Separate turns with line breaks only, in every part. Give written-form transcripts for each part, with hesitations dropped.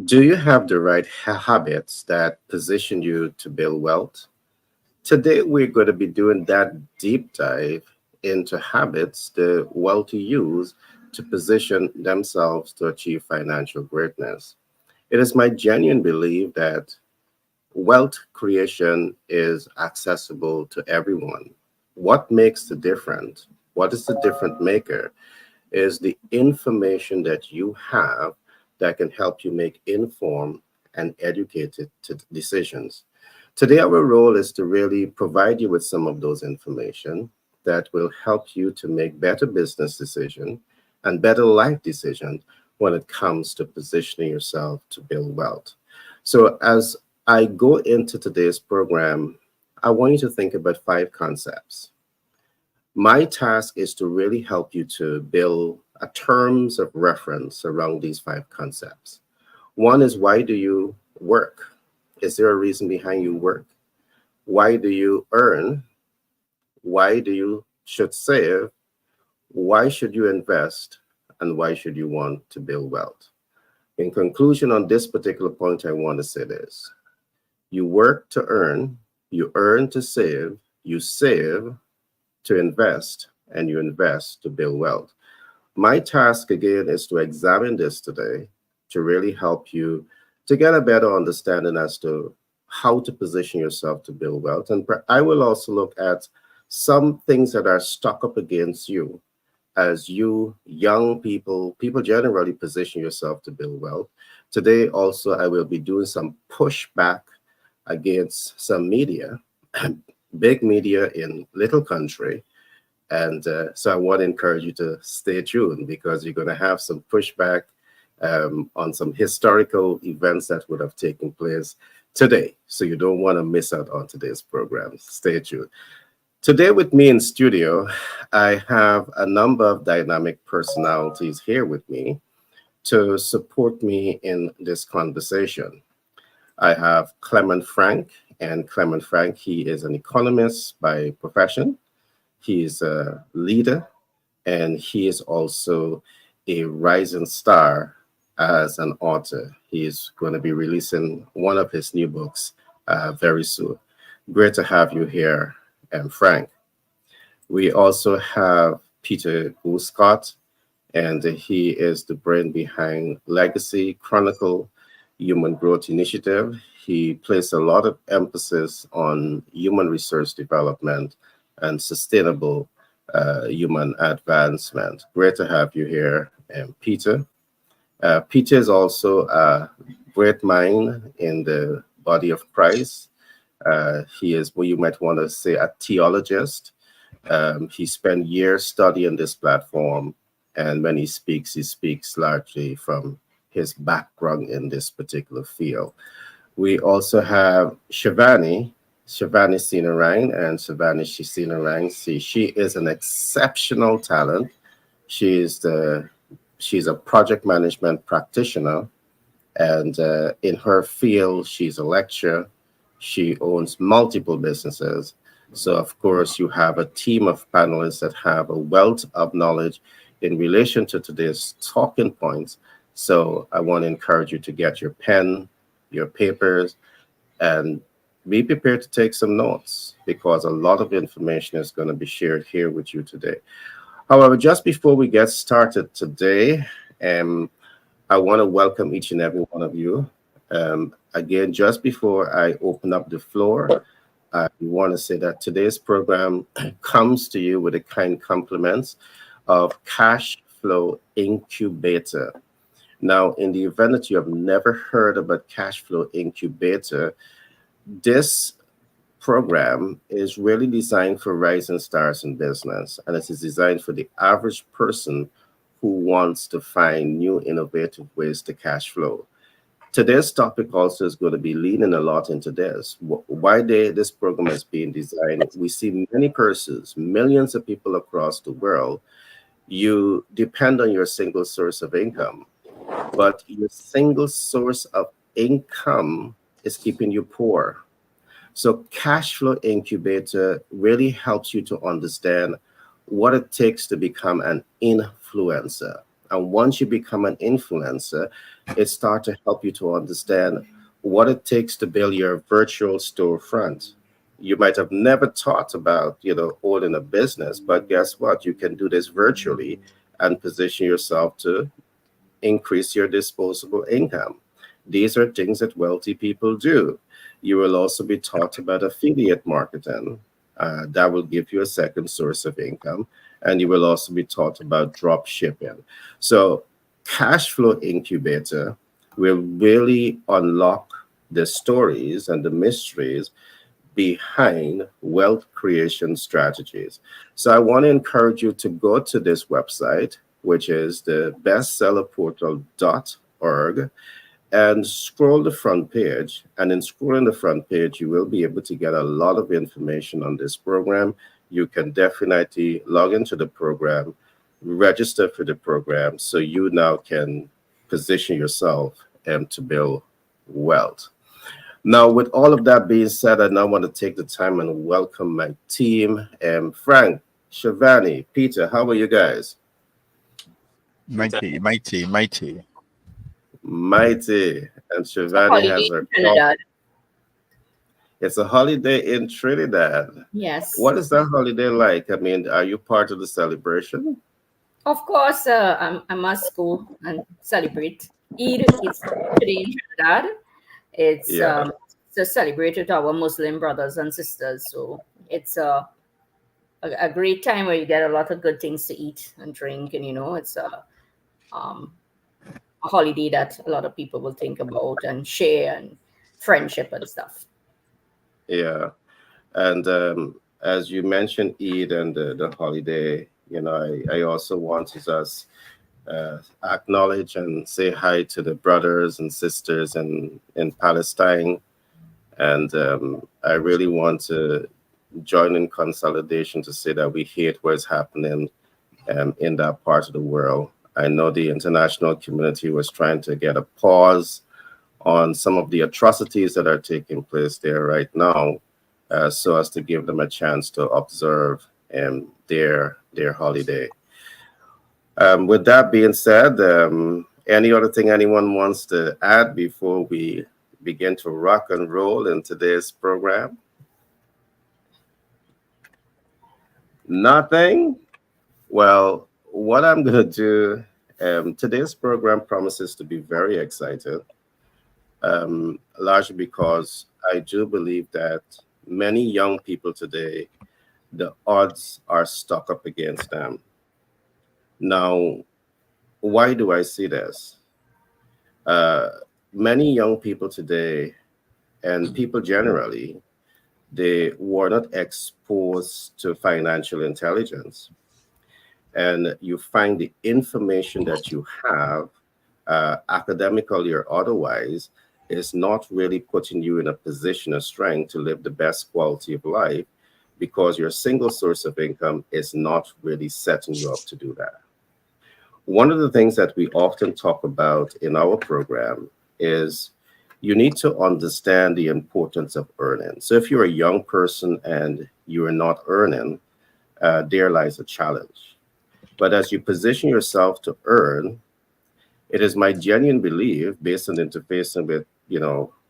Do you have the right habits that position you to build wealth? Today, we're going to be doing that deep dive into habits the wealthy use to position themselves to achieve financial greatness. It is my genuine belief that wealth creation is accessible to everyone. What makes the difference? What is the different maker? Is the information that you have that can help you make informed and educated decisions. Today, our role is to really provide you with some of those information that will help you to make better business decisions and better life decisions when it comes to positioning yourself to build wealth. So, as I go into today's program, I want you to think about five concepts. My task is to really help you to build a terms of reference around these five concepts. One is, why do you work? Is there a reason behind you work? Why do you earn? Why do you should save? Why should you invest? And why should you want to build wealth? In conclusion, on this particular point, I want to say this. You work to earn, you earn to save, you save to invest, and you invest to build wealth. My task again is to examine this today to really help you to get a better understanding as to how to position yourself to build wealth. And I will also look at some things that are stuck up against you as you young people generally position yourself to build wealth. Today also I will be doing some pushback against some media, big media in little country. And so I want to encourage you to stay tuned because you're going to have some pushback on some historical events that would have taken place today. So you don't want to miss out on today's program. Stay tuned. Today with me in studio, I have a number of dynamic personalities here with me to support me in this conversation. I have Clement Frank, and Clement Frank, he is an economist by profession. He is a leader, and he is also a rising star as an author. He is going to be releasing one of his new books very soon. Great to have you here, Frank. We also have Peter Scott, and he is the brain behind Legacy Chronicle Human Growth Initiative. He placed a lot of emphasis on human resource development and sustainable human advancement. Great to have you here, Peter. Peter is also a great mind in the body of Christ. He is what you might want to say a theologist. He spent years studying this platform, and when he speaks largely from his background in this particular field. We also have Shivani Sinarang, and Shivani Sinarang. She is an exceptional talent. She is she's a project management practitioner, and in her field, she's a lecturer. She owns multiple businesses. So, of course, you have a team of panelists that have a wealth of knowledge in relation to today's talking points. So, I want to encourage you to get your pen, your papers, and be prepared to take some notes because a lot of information is going to be shared here with you today. However, just before we get started today, I want to welcome each and every one of you. Again, just before I open up the floor, I want to say that today's program comes to you with the kind compliments of Cash Flow Incubator. Now, in the event that you have never heard about Cash Flow Incubator, this program is really designed for rising stars in business, and it is designed for the average person who wants to find new innovative ways to cash flow. Today's topic also is going to be leaning a lot into this. Why this program is being designed, we see many persons, millions of people across the world, you depend on your single source of income, but your single source of income is keeping you poor. So cash flow incubator really helps you to understand what it takes to become an influencer. And once you become an influencer, it starts to help you to understand what it takes to build your virtual storefront. You might have never thought about, owning a business, but guess what? You can do this virtually and position yourself to increase your disposable income. These are things that wealthy people do. You will also be taught about affiliate marketing. That will give you a second source of income. And you will also be taught about drop shipping. So, cash flow incubator will really unlock the stories and the mysteries behind wealth creation strategies. So I want to encourage you to go to this website, which is the bestsellerportal.org, and scroll the front page. And in scrolling the front page, you will be able to get a lot of information on this program. You can definitely log into the program, register for the program, so you now can position yourself to build wealth. Now, with all of that being said, I now want to take the time and welcome my team. Frank, Shivani, Peter, how are you guys?
Mighty, mighty, mighty.
Mighty. And
It's a
Shivani
holiday
has
in
her coffee.
Trinidad.
It's a holiday in Trinidad.
Yes.
What is that holiday like? I mean, are you part of the celebration?
Of course, I must go and celebrate. Eid is today in Trinidad. It's
Yeah,
um, to celebrate with our Muslim brothers and sisters. So it's a great time where you get a lot of good things to eat and drink, and it's um, a holiday that a lot of people will think about and share and friendship and stuff.
yeah. And as you mentioned, Eid and the holiday, I also wanted us acknowledge and say hi to the brothers and sisters in Palestine. And I really want to join in consolidation to say that we hate what's happening in that part of the world. I know the international community was trying to get a pause on some of the atrocities that are taking place there right now, so as to give them a chance to observe their holiday. With that being said, any other thing anyone wants to add before we begin to rock and roll in today's program? Nothing? Well, what I'm going to do, today's program promises to be very exciting, largely because I do believe that many young people today, the odds are stuck up against them. Now, why do I see this? Uh, Many young people today, and people generally, they were not exposed to financial intelligence. And you find the information that you have, academically or otherwise, is not really putting you in a position of strength to live the best quality of life because your single source of income is not really setting you up to do that. One of the things that we often talk about in our program is you need to understand the importance of earning. So if you're a young person and you are not earning, there lies a challenge. But as you position yourself to earn, it is my genuine belief, based on interfacing with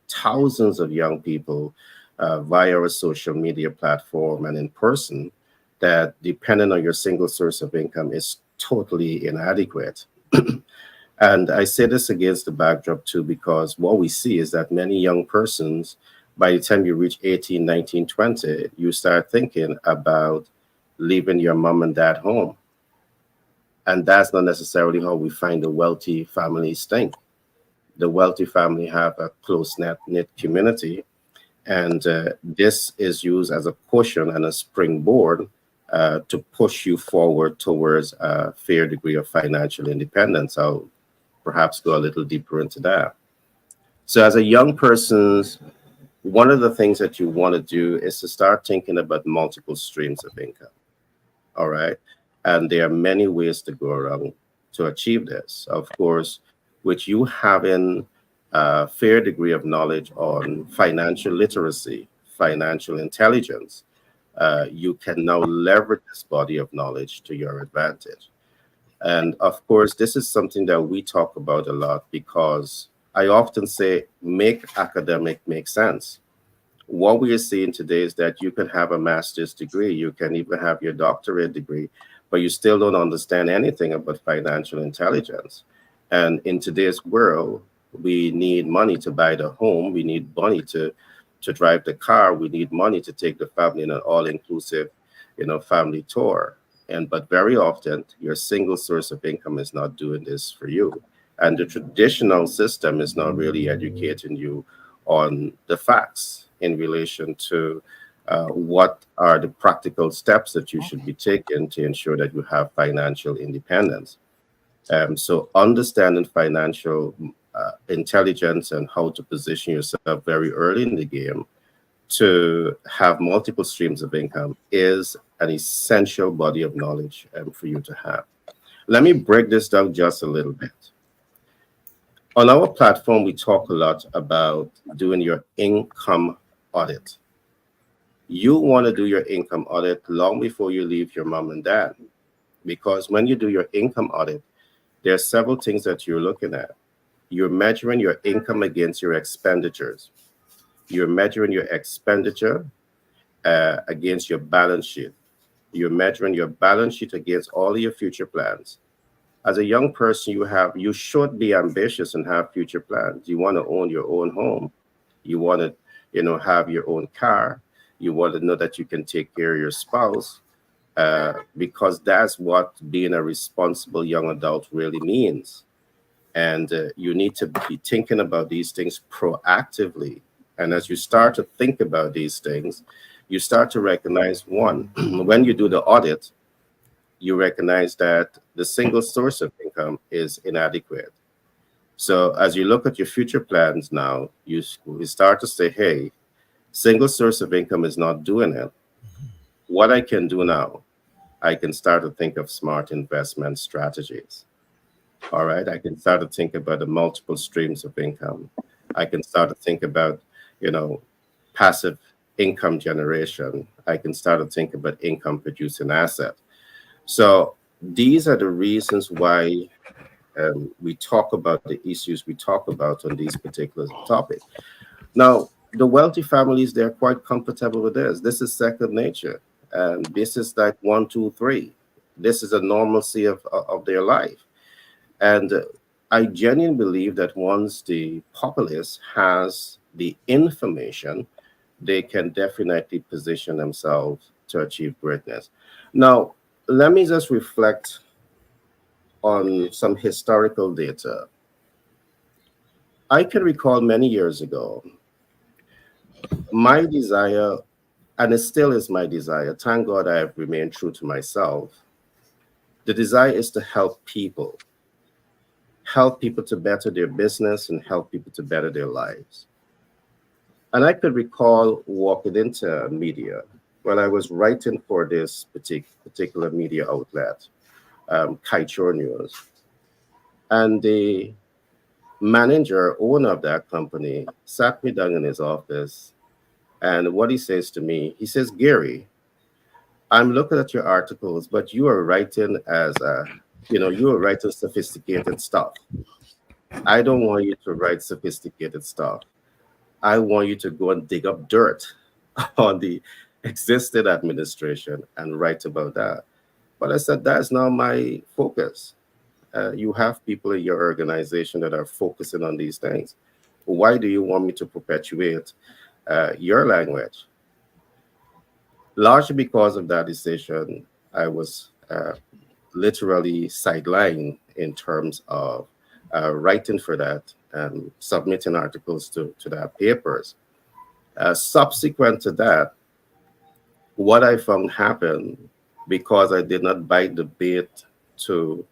thousands of young people via a social media platform and in person, that depending on your single source of income is totally inadequate. And I say this against the backdrop too, because what we see is that many young persons, by the time you reach 18, 19, 20, you start thinking about leaving your mom and dad home. And that's not necessarily how we find the wealthy families think. The wealthy family have a close knit community, and this is used as a cushion and a springboard to push you forward towards a fair degree of financial independence. I'll perhaps go a little deeper into that. So, as a young person, one of the things that you want to do is to start thinking about multiple streams of income. All right. And there are many ways to go around to achieve this. Of course, with you having a fair degree of knowledge on financial literacy, financial intelligence, you can now leverage this body of knowledge to your advantage. And of course, this is something that we talk about a lot because I often say, make academic make sense. What we are seeing today is that you can have a master's degree, you can even have your doctorate degree, but you still don't understand anything about financial intelligence. And in today's world, we need money to buy the home, we need money to drive the car, we need money to take the family in an all-inclusive, family tour. And but very often, your single source of income is not doing this for you. And the traditional system is not really educating you on the facts in relation to what are the practical steps that you should be taking to ensure that you have financial independence. So, understanding financial intelligence and how to position yourself very early in the game to have multiple streams of income is an essential body of knowledge for you to have. Let me break this down just a little bit. On our platform, we talk a lot about doing your income audit. You want to do your income audit long before you leave your mom and dad, because when you do your income audit, there are several things that you're looking at. You're measuring your income against your expenditures. You're measuring your expenditure against your balance sheet. You're measuring your balance sheet against all of your future plans. As a young person, you should be ambitious and have future plans. You want to own your own home. You want to, have your own car. You want to know that you can take care of your spouse, because that's what being a responsible young adult really means. And you need to be thinking about these things proactively. And as you start to think about these things, you start to recognize one, when you do the audit, you recognize that the single source of income is inadequate. So as you look at your future plans now, you start to say, hey, single source of income is not doing it. What I can do now, I can start to think of smart investment strategies. All right. I can start to think about the multiple streams of income. I can start to think about, you know, passive income generation. I can start to think about income producing asset. So these are the reasons why we talk about the issues we talk about on these particular topics. Now, the wealthy families, they're quite comfortable with this. This is second nature. And this is like one, two, three. This is a normalcy of their life. And I genuinely believe that once the populace has the information, they can definitely position themselves to achieve greatness. Now, let me just reflect on some historical data. I can recall many years ago, my desire, and it still is my desire, thank God I have remained true to myself. The desire is to help people to better their business and help people to better their lives. And I could recall walking into media when I was writing for this particular media outlet, Kaichor News. And the manager, owner of that company, sat me down in his office. And what he says to me, he says, Gary, I'm looking at your articles, but you are writing you are writing sophisticated stuff. I don't want you to write sophisticated stuff. I want you to go and dig up dirt on the existing administration and write about that. But I said, that's not my focus. You have people in your organization that are focusing on these things. Why do you want me to perpetuate your language? Largely because of that decision, I was literally sidelined in terms of writing for that and submitting articles to that papers. Subsequent to that, what I found happened, because I did not bite the bait to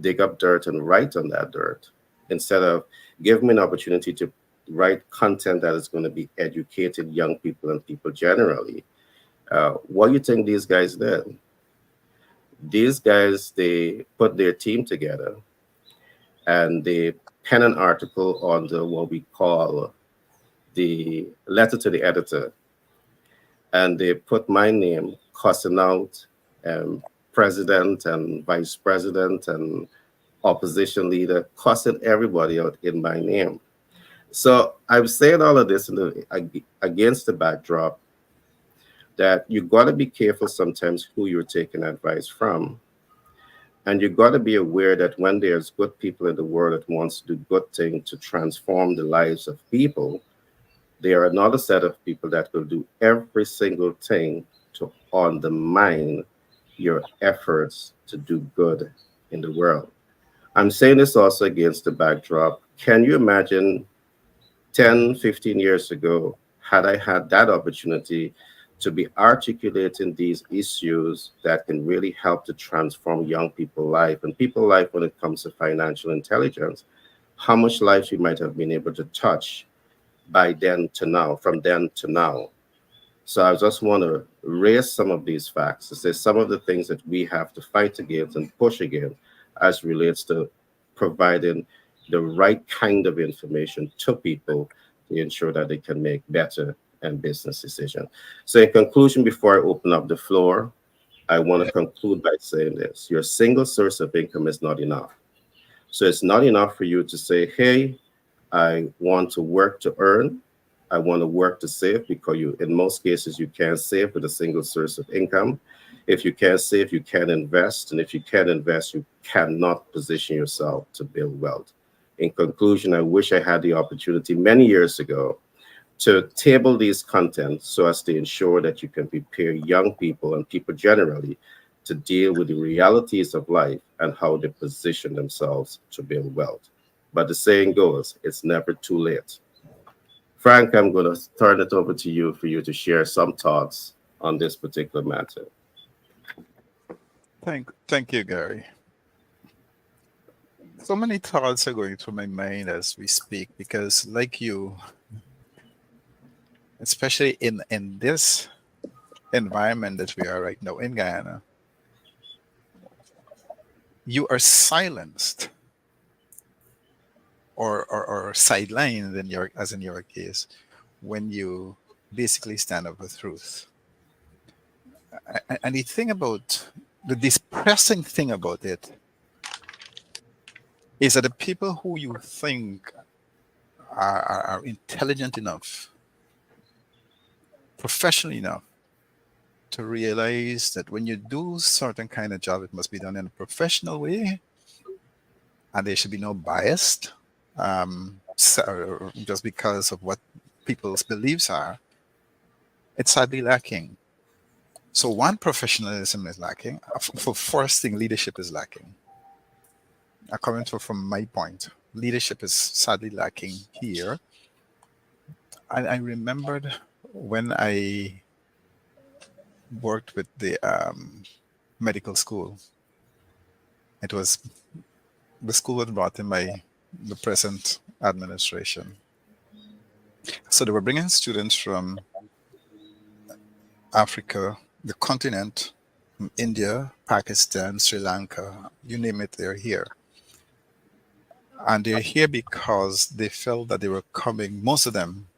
dig up dirt and write on that dirt, instead of give me an opportunity to write content that is going to be educated young people and people generally. What do you think these guys did? These guys, they put their team together and they pen an article on the what we call the letter to the editor, and they put my name cussing out president and vice president and opposition leader, cussing everybody out in my name. So I'm saying all of this against the backdrop that you got to be careful sometimes who you're taking advice from. And you got to be aware that when there's good people in the world that wants to do good things to transform the lives of people, there are another set of people that will do every single thing to undermine your efforts to do good in the world. I'm saying this also against the backdrop. Can you imagine 10, 15 years ago, had I had that opportunity to be articulating these issues that can really help to transform young people's life and people life when it comes to financial intelligence, how much lives we might have been able to touch by then to now, from then to now. So I just want to raise some of these facts to say some of the things that we have to fight against and push against as relates to providing the right kind of information to people to ensure that they can make better and business decisions. So in conclusion, before I open up the floor, I want to conclude by saying this. Your single source of income is not enough. So it's not enough for you to say, hey, I want to work to earn. I want to work to save because you, in most cases, you can't save with a single source of income. If you can't save, you can't invest. And if you can't invest, you cannot position yourself to build wealth. In conclusion, I wish I had the opportunity many years ago to table these contents so as to ensure that you can prepare young people and people generally to deal with the realities of life and how they position themselves to build wealth. But the saying goes, it's never too late. Frank, I'm going to turn it over to you for you to share some thoughts on this particular matter.
Thank you, Gary. So many thoughts are going through my mind as we speak because, like you, especially in this environment that we are right now in Guyana, you are silenced or sidelined as in your case when you basically stand up for truth. And the thing about the depressing thing about it is that the people who you think are intelligent enough, professional enough to realize that when you do certain kind of job, it must be done in a professional way, and there should be no bias, just because of what people's beliefs are. It's sadly lacking. So one, professionalism is lacking. For first thing, leadership is lacking. Coming from my point, leadership is sadly lacking here. I remembered when I worked with the medical school. It was the school was brought in by the present administration. So they were bringing students from Africa, the continent, from India, Pakistan, Sri Lanka, you name it, they're here. And they're here because they felt that they were coming, most of them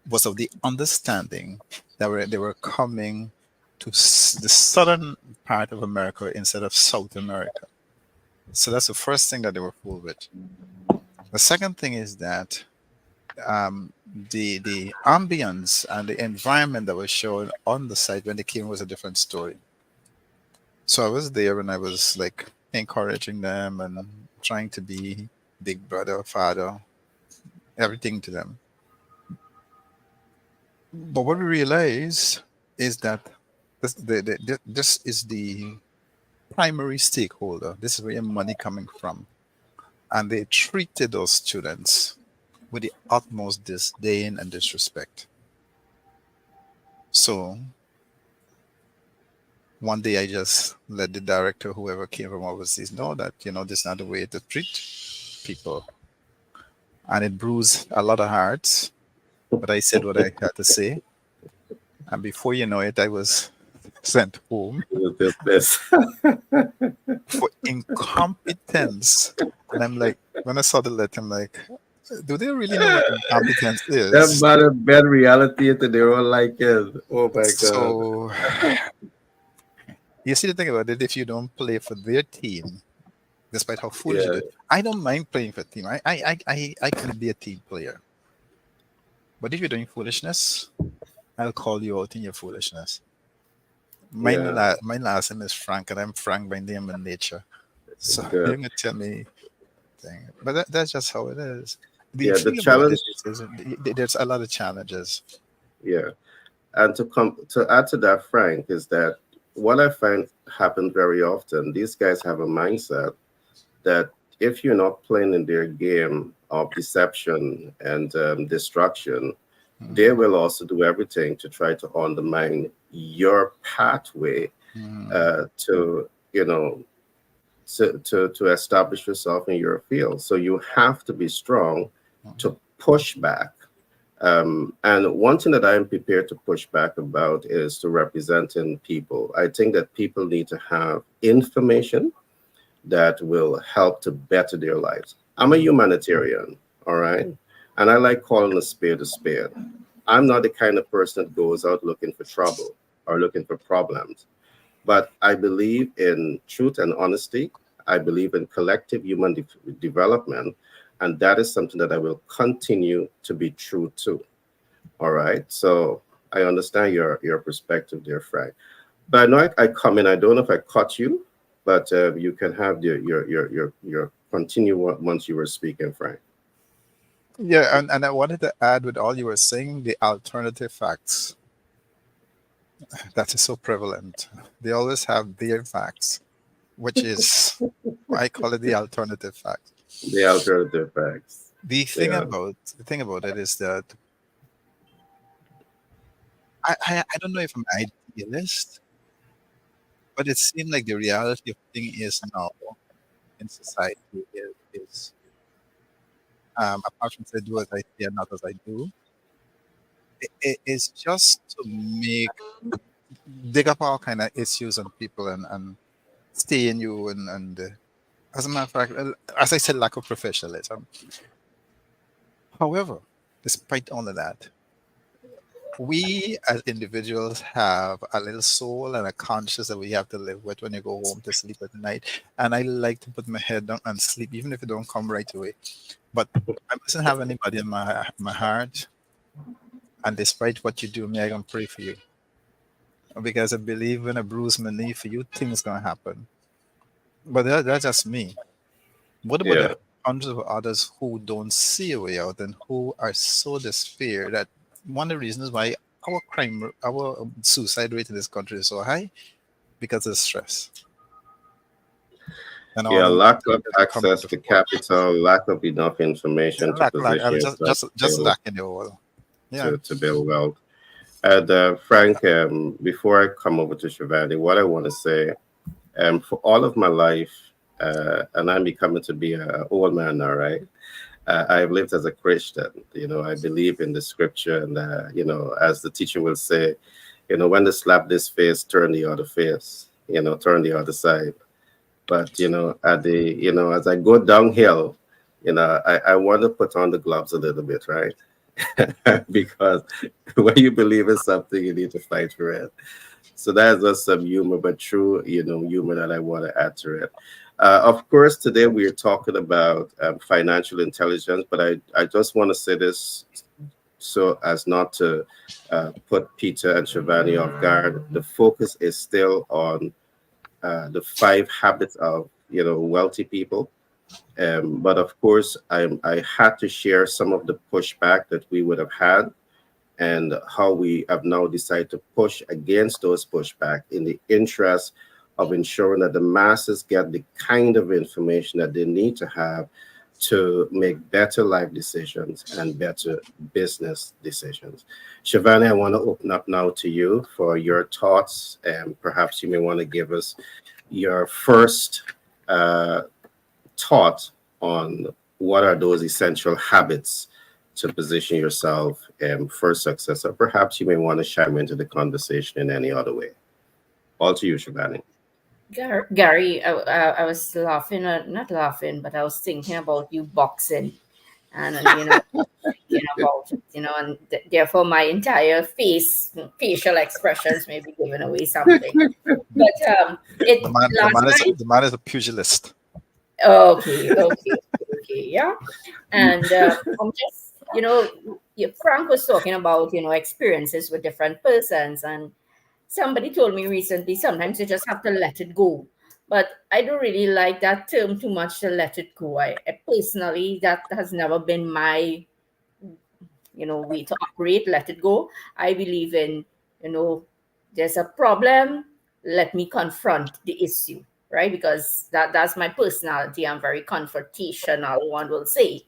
was of the understanding that they were coming to the southern part of America instead of South America. So that's the first thing that they were fooled with. The second thing is that the ambience and the environment that was shown on the site when they came was a different story. So I was there and I was like encouraging them and trying to be big brother, father, everything to them. But what we realize is that this is the primary stakeholder. This is where your money coming from. And they treated those students with the utmost disdain and disrespect. So one day I just let the director, whoever came from overseas, know that, this is not the way to treat people. And it bruised a lot of hearts. But I said what I had to say. And before you know it, I was sent home for incompetence. And I'm like, when I saw the letter, I'm like, do they really know what incompetence is?
That brought a bad reality into their own life. Oh my God.
So You see the thing about it, if you don't play for their team, despite how foolish it
Yeah,
is, I don't mind playing for a team. I can be a team player. But if you're doing foolishness, I'll call you out in your foolishness.
yeah,
My last name is Frank, and I'm Frank by name and nature. So
good.
you're gonna tell me thing, but that's just how it is. The
Yeah, the
thing about
challenge.
it is there's a lot of challenges.
Yeah, and to add to that, Frank, is that what I find happen very often. These guys have a mindset that if you're not playing in their game of deception and destruction, they
Mm,
will also do everything to try to undermine your pathway
mm,
to to establish yourself in your field. So you have to be strong
mm,
to push back. And one thing that I am prepared to push back about is to representing people. I think that people need to have information that will help to better their lives. I'm a
mm,
humanitarian, all right? And I like calling a spade a spade. I'm not the kind of person that goes out looking for trouble or looking for problems, but I believe in truth and honesty. I believe in collective human development, and that is something that I will continue to be true to. All right. So I understand your perspective there, Frank. But I know I come in. I don't know if I caught you, but you can have your continue once you were speaking, Frank.
yeah, and I wanted to add with all you were saying, the alternative facts that is so prevalent. They always have their facts, which is I call it the alternative fact.
The alternative facts. Yeah.
The thing about it is that I don't know if I'm an idealist, but it seems like the reality of thing is now in society is apart from say do as I say and not as I do, it is just to make dig up all kind of issues and people and stay in you and as a matter of fact, as I said, lack of professionalism. However, despite all of that, we as individuals have a little soul and a conscience that we have to live with when you go home to sleep at night. And I like to put my head down and sleep, even if it don't come right away. But I mustn't have anybody in my heart. And despite what you do, me, I can pray for you because I believe when I bruise my knee for you, things gonna happen. But that's just me. What about
Yeah.
the hundreds of others who don't see a way out and who are so despair that one of the reasons why our suicide rate in this country is so high because of stress and all
Yeah.
the
Lack
mental
of
health that come to
access
the
to
fore.
capital, lack of enough information to
I
position
was
yourself
just lacking the whole. Yeah.
to build wealth. And Frank, before I come over to Shivani, what I want to say, for all of my life, and I'm becoming to be an old man now, right? I've lived as a Christian. I believe in the scripture, and as the teacher will say, when they slap this face, turn the other face. Turn the other side. But at the as I go downhill, I want to put on the gloves a little bit, right? Because when you believe in something, you need to fight for it. So that's just some humor, but true, humor that I want to add to it. Of course, today we are talking about financial intelligence, but I just want to say this so as not to put Peter and Shivani off guard. The focus is still on the five habits of wealthy people. But of course, I had to share some of the pushback that we would have had and how we have now decided to push against those pushback in the interest of ensuring that the masses get the kind of information that they need to have to make better life decisions and better business decisions. Shivani, I want to open up now to you for your thoughts, and perhaps you may want to give us your first uh, thought on what are those essential habits to position yourself for success. Or perhaps you may want to chime into the conversation in any other way. All to you, Shabani.
Gary, I was laughing, not laughing, but I was thinking about you boxing, and thinking about it, and therefore my entire facial expressions may be giving away something. But it last night.
The man is a pugilist.
Okay, okay, okay, yeah. And I'm just, Frank was talking about, experiences with different persons. And somebody told me recently, sometimes you just have to let it go. But I don't really like that term too much, to let it go. I personally, that has never been my, way to operate. Let it go. I believe in, you know, there's a problem, let me confront the issue, right? Because that's my personality. I'm very confrontational, one will say.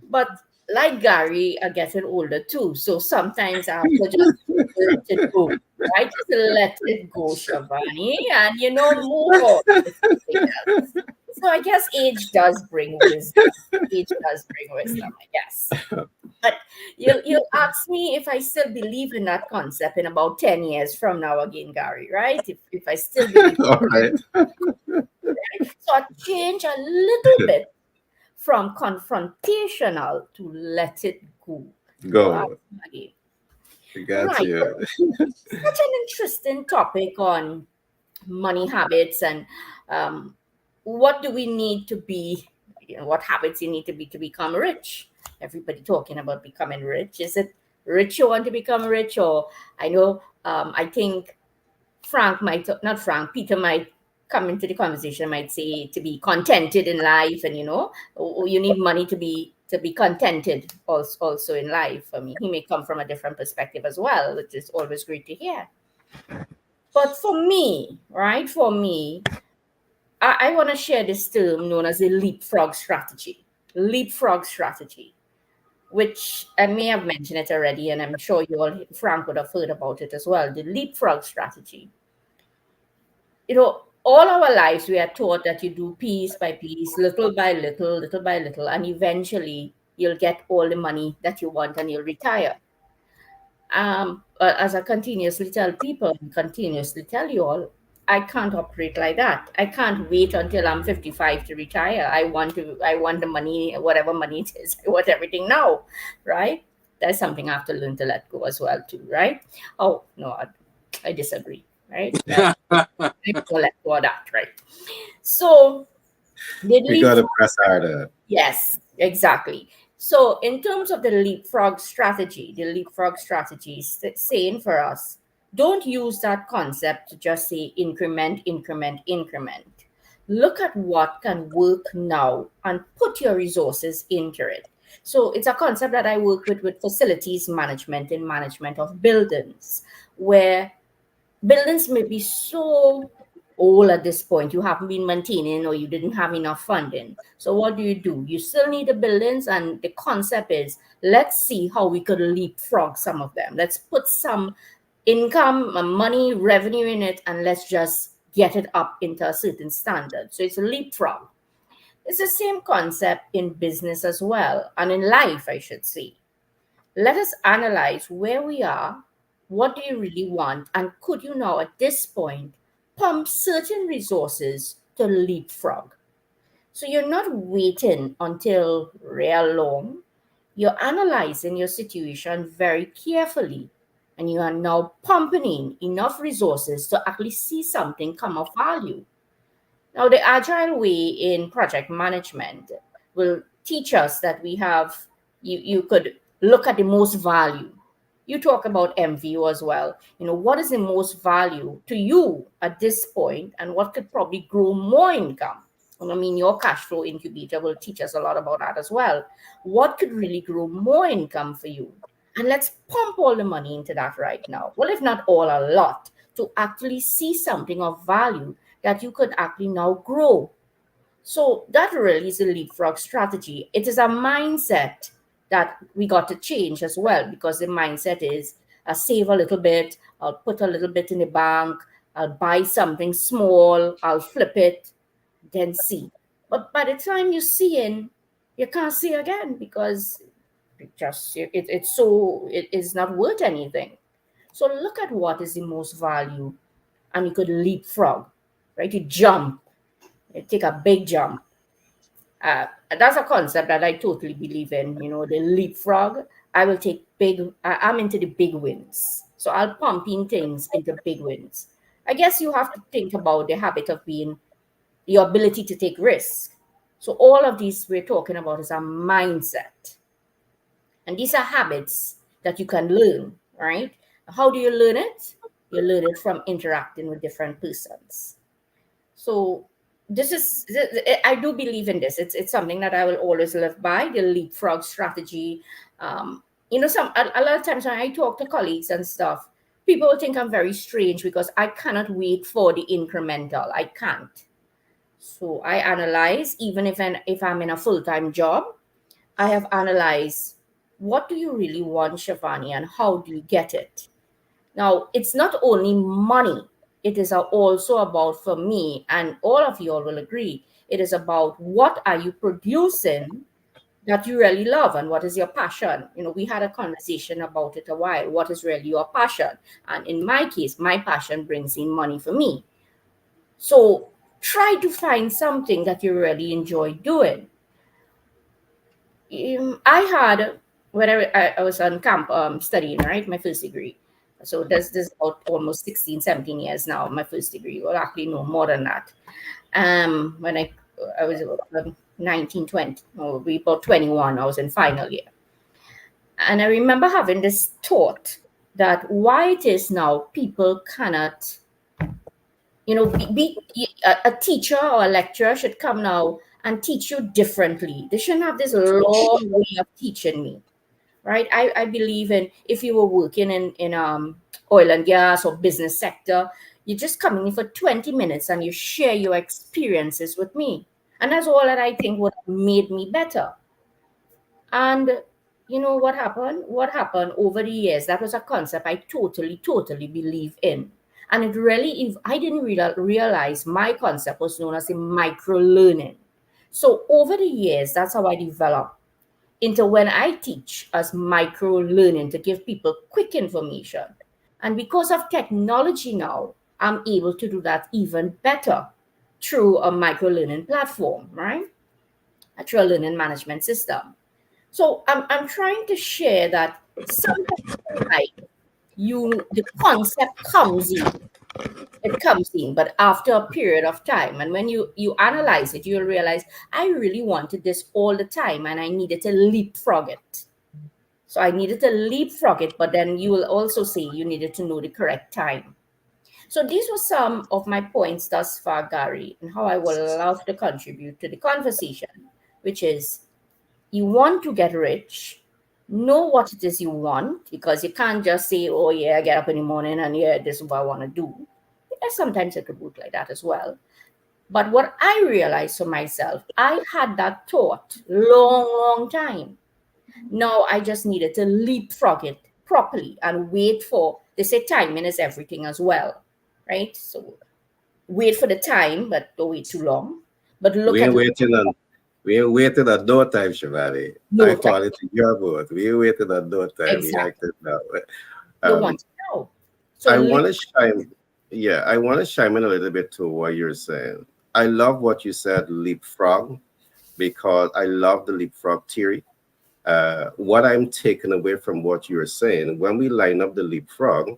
But like Gary, I'm getting older too. So sometimes I have to just let it go. Right? Just let it go, Shavani, and move on to something else. So I guess age does bring wisdom. Age does bring wisdom, I guess. But you'll ask me if I still believe in that concept in about 10 years from now again, Gary, right? If I still believe
All right.
right? So I change a little bit from confrontational to let it go. You'll ask
Go.
me again.
Got
Right.
you.
Such an interesting topic on money habits and um, what do we need to be, what habits you need to become rich. Everybody talking about becoming rich. Is it rich you want to become rich? Or I know, I think Frank might, not Frank, Peter might come into the conversation, might say to be contented in life, and you need money to be contented also in life. I mean, he may come from a different perspective as well, which is always great to hear. But for me, right, I want to share this term known as the leapfrog strategy. Leapfrog strategy, which I may have mentioned it already, and I'm sure you all, Frank would have heard about it as well. The leapfrog strategy. All our lives we are taught that you do piece by piece, little by little, little by little, and eventually you'll get all the money that you want and you'll retire. But as I continuously tell people, and continuously tell you all, I can't operate like that. I can't wait until I'm 55 to retire. I want the money, whatever money it is. I want everything now, right? That's something I have to learn to let go as well too, right? Oh no, I disagree, right? I have to let go of that, right? So the
We got
leap.
to press harder.
Yes, exactly. So, in terms of the leapfrog strategy is saying for us, don't use that concept to just say increment, increment, increment. Look at what can work now and put your resources into it. So, it's a concept that I work with facilities management and management of buildings, where buildings may be so old at this point, you haven't been maintaining or you didn't have enough funding. So what do? You still need the buildings, and the concept is, let's see how we could leapfrog some of them. Let's put some income, money, revenue in it, and let's just get it up into a certain standard. So it's a leapfrog. It's the same concept in business as well, and in life, I should say. Let us analyze where we are, what do you really want, and could you now at this point pump certain resources to leapfrog? So you're not waiting until real long. You're analyzing your situation very carefully, and you are now pumping in enough resources to actually see something come of value. Now, the agile way in project management will teach us that you could look at the most value. You talk about MVO as well. What is the most value to you at this point, and what could probably grow more income? And I mean, your cash flow incubator will teach us a lot about that as well. What could really grow more income for you? And let's pump all the money into that right now. Well, if not all, a lot, to actually see something of value that you could actually now grow. So that really is a leapfrog strategy. It is a mindset that we got to change as well, because the mindset is, I'll save a little bit, I'll put a little bit in the bank, I'll buy something small, I'll flip it, then see. But by the time you see in, you can't see again, because it is not worth anything. So look at what is the most value, and you could leapfrog, right? You jump, you take a big jump, That's a concept that I totally believe in. The leapfrog. I will take I'm into the big wins. So I'll pump in things into big wins. I guess you have to think about the habit of being your ability to take risk. So all of these we're talking about is a mindset. And these are habits that you can learn, right? How do you learn it? You learn it from interacting with different persons. So this is I do believe in this. It's something that I will always live by, the leapfrog strategy. A lot of times when I talk to colleagues and stuff, people will think I'm very strange because I cannot wait for the incremental. I can't. So I analyze, even if I'm in a full-time job, I have analyzed, what do you really want, Shivani, and how do you get it? Now, it's not only money, it is also about, for me, and all of you all will agree, it is about what are you producing that you really love and what is your passion. We had a conversation about it a while. What is really your passion? And in my case, my passion brings in money for me. So try to find something that you really enjoy doing. I had, when I was on camp studying, right, my first degree. So this about almost 16, 17 years now, my first degree. Well, actually, no, more than that. When I was 19, 20, or about 21, I was in final year. And I remember having this thought that why it is now people cannot, a teacher or a lecturer should come now and teach you differently. They shouldn't have this long way of teaching me, right? I believe in, if you were working in oil and gas or business sector, you just come in for 20 minutes and you share your experiences with me. And that's all that I think would have made me better. And you know what happened? What happened over the years? That was a concept I totally, totally believe in. And it really, if I didn't realize my concept was known as a micro learning. So over the years, that's how I developed into when I teach as micro learning to give people quick information. And because of technology now, I'm able to do that even better through a micro learning platform, right? Through a learning management system. So I'm trying to share that sometimes in life, the concept comes in. It comes in, but after a period of time, and when you analyze it, you'll realize I really wanted this all the time, and I needed to leapfrog it. So I needed to leapfrog it, but then you will also say you needed to know the correct time. So these were some of my points thus far, Gary, and how I would love to contribute to the conversation, which is, you want to get rich, know what it is you want, because you can't just say, oh yeah, I get up in the morning and yeah, this is what I want to do. Sometimes it could work like that as well. But what I realized for myself, I had that thought long time. Now I just needed to leapfrog it properly and wait for, they say timing is everything as well, right? So wait for the time, but don't wait too long. But look
We
at
ain't waiting on we ain't waiting on no time, Shivani. I
no time.
fall into your boat. We ain't waiting on no time. We
Exactly.
acted now.
You want
Um,
to know. So
I want to chime. Yeah, I want to chime in a little bit to what you're saying. I love what you said, leapfrog, because I love the leapfrog theory. What I'm taking away from what you're saying, when we line up the leapfrog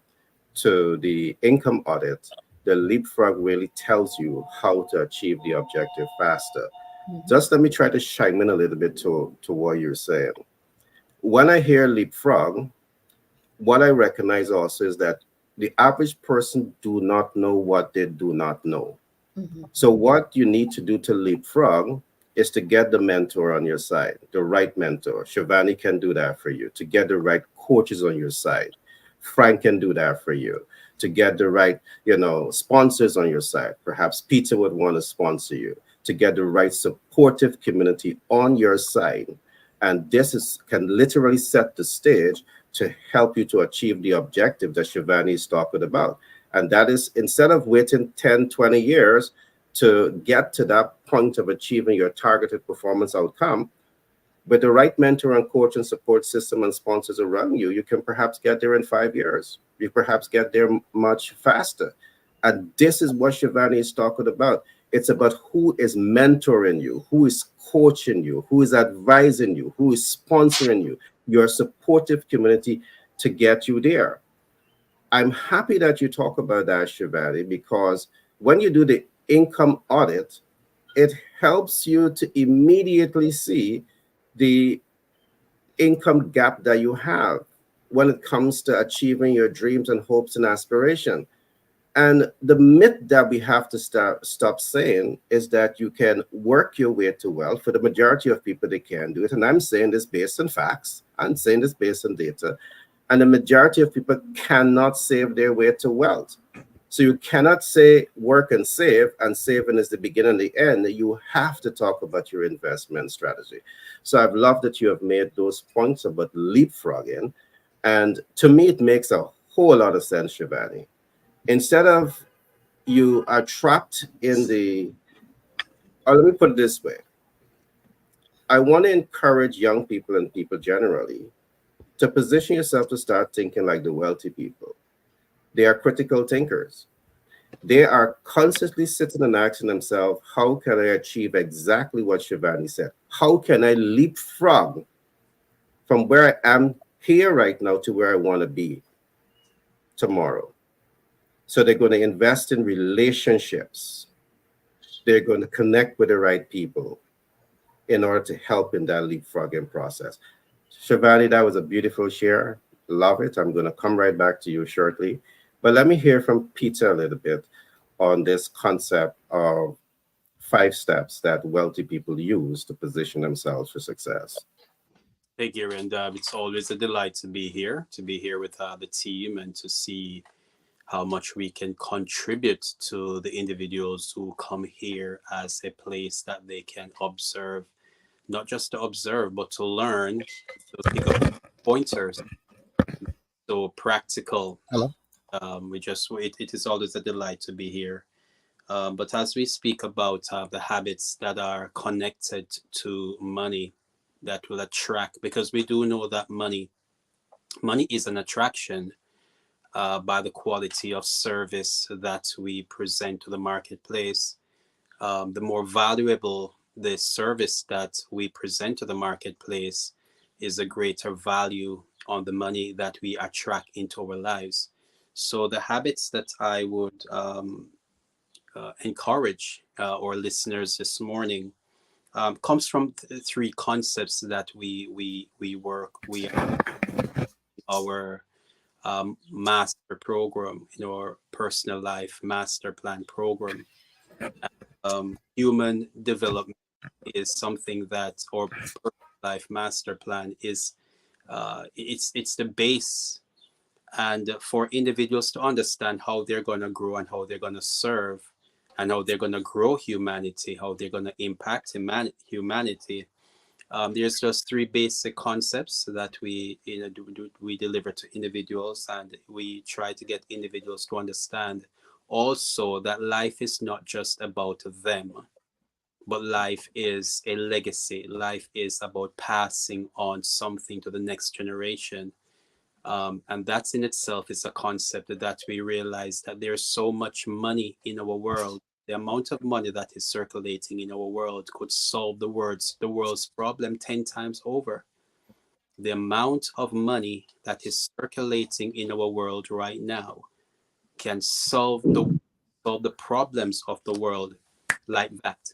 to the income audit, the leapfrog really tells you how to achieve the objective faster.
Mhm.
Just let me try to chime in a little bit to what you're saying. When I hear leapfrog, what I recognize also is that the average person do not know what they do not know.
Mhm.
So what you need to do to leapfrog is to get the mentor on your side, the right mentor. Shivani can do that for you. To get the right coaches on your side, Frank can do that for you. To get the right, sponsors on your side. Perhaps Peter would want to sponsor you. To get the right supportive community on your side. And can literally set the stage to help you to achieve the objective that Shivani is talking about. And that is, instead of waiting 10, 20 years to get to that point of achieving your targeted performance outcome, with the right mentor and coach and support system and sponsors around you, you can perhaps get there in 5 years. You perhaps get there much faster. And this is what Shivani is talking about. It's about who is mentoring you, who is coaching you, who is advising you, who is sponsoring you, your supportive community to get you there. I'm happy that you talk about that, Shivani, because when you do the income audit, it helps you to immediately see the income gap that you have when it comes to achieving your dreams and hopes and aspiration. And the myth that we have to stop saying is that you can work your way to wealth. For the majority of people, they can do it. And I'm saying this based on facts. I'm saying this based on data. And the majority of people cannot save their way to wealth. So you cannot say work and saving is the beginning and the end. You have to talk about your investment strategy. So I've loved that you have made those points about leapfrogging. And to me, it makes a whole lot of sense, Shivani. Instead of you are trapped in the, or let me put it this way, I want to encourage young people and people generally to position yourself to start thinking like the wealthy people. They are critical thinkers. They are constantly sitting and asking themselves, how can I achieve exactly what Shivani said? How can I leapfrog from where I am here right now to where I want to be tomorrow? So they're going to invest in relationships. They're going to connect with the right people in order to help in that leapfrogging process. Shivani, that was a beautiful share. Love it. I'm going to come right back to you shortly. But let me hear from Peter a little bit on this concept of 5 steps that wealthy people use to position themselves for success.
Hey, Gary, and it's always a delight to be here with the team and to see how much we can contribute to the individuals who come here as a place that they can observe, not just to observe, but to learn, to pick up pointers. So practical.
Hello.
It is always a delight to be here. But as we speak about the habits that are connected to money that will attract, because we do know that money is an attraction by the quality of service that we present to the marketplace. The more valuable the service that we present to the marketplace is a greater value on the money that we attract into our lives. So the habits that I would encourage our listeners this morning comes from three concepts that we our master program in our personal life master plan program. Human development is something that our personal life master plan is. It's the base, and for individuals to understand how they're going to grow and how they're going to serve and how they're going to grow humanity, how they're going to impact humanity. There's just three basic concepts that we deliver to individuals, and we try to get individuals to understand also that life is not just about them, but life is a legacy. Life is about passing on something to the next generation. And that's in itself is a concept that we realize that there's so much money in our world. The amount of money that is circulating in our world could solve the world's problem 10 times over. The amount of money that is circulating in our world right now can solve the problems of the world like that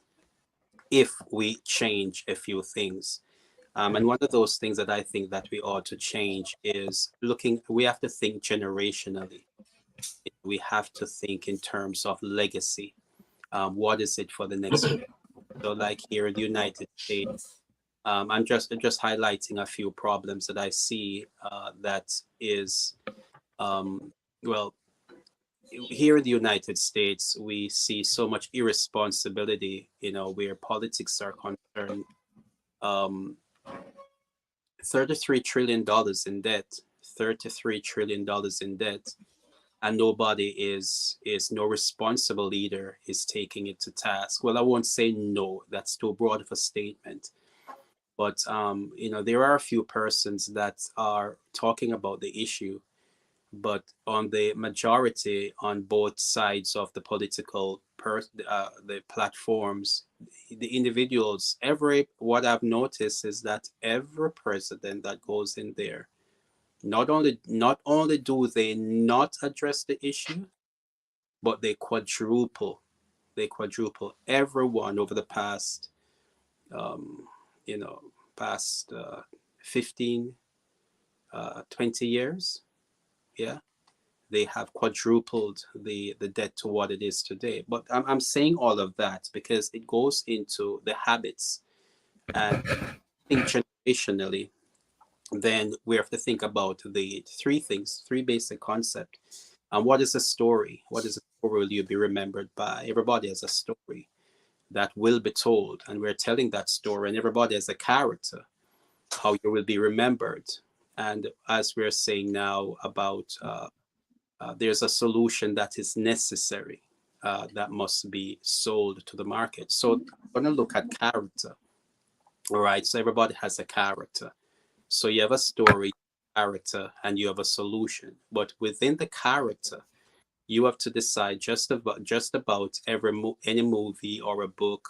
if we change a few things. And one of those things that I think that we ought to change is we have to think generationally. We have to think in terms of legacy. What is it for the next? So like here in the United States, I'm just highlighting a few problems that I see that is, well, here in the United States, we see so much irresponsibility, where politics are concerned. Um, $33 trillion in debt, $33 trillion in debt, and no responsible leader is taking it to task. Well, I won't say no, that's too broad of a statement. But there are a few persons that are talking about the issue, but on the majority, on both sides of the political the platforms, the individuals, every what I've noticed is that every president that goes in there, not only do they not address the issue, but they quadruple everyone over the past um, you know past 15 20 years. Yeah, they have quadrupled the debt to what it is today. But I'm saying all of that because it goes into the habits. And I think generationally, then we have to think about the three things, three basic concepts. And what is a story? What is a story will you be remembered by? Everybody has a story that will be told, and we're telling that story, and everybody has a character, how you will be remembered. And as we're saying now about there's a solution that is necessary that must be sold to the market. So I'm going to look at character. All right. So everybody has a character. So you have a story, character, and you have a solution. But within the character, you have to decide just about any movie or a book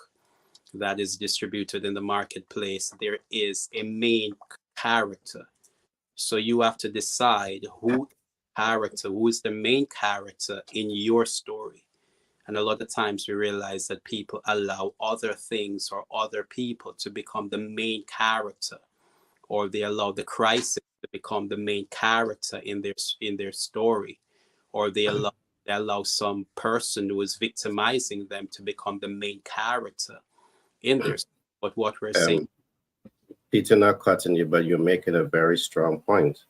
that is distributed in the marketplace. There is a main character. So you have to decide who is the main character in your story. And a lot of times we realize that people allow other things or other people to become the main character, or they allow the crisis to become the main character in their story, or they allow some person who is victimizing them to become the main character in their story. But what we're saying,
Um, Peter, not cutting you, but you're making a very strong point.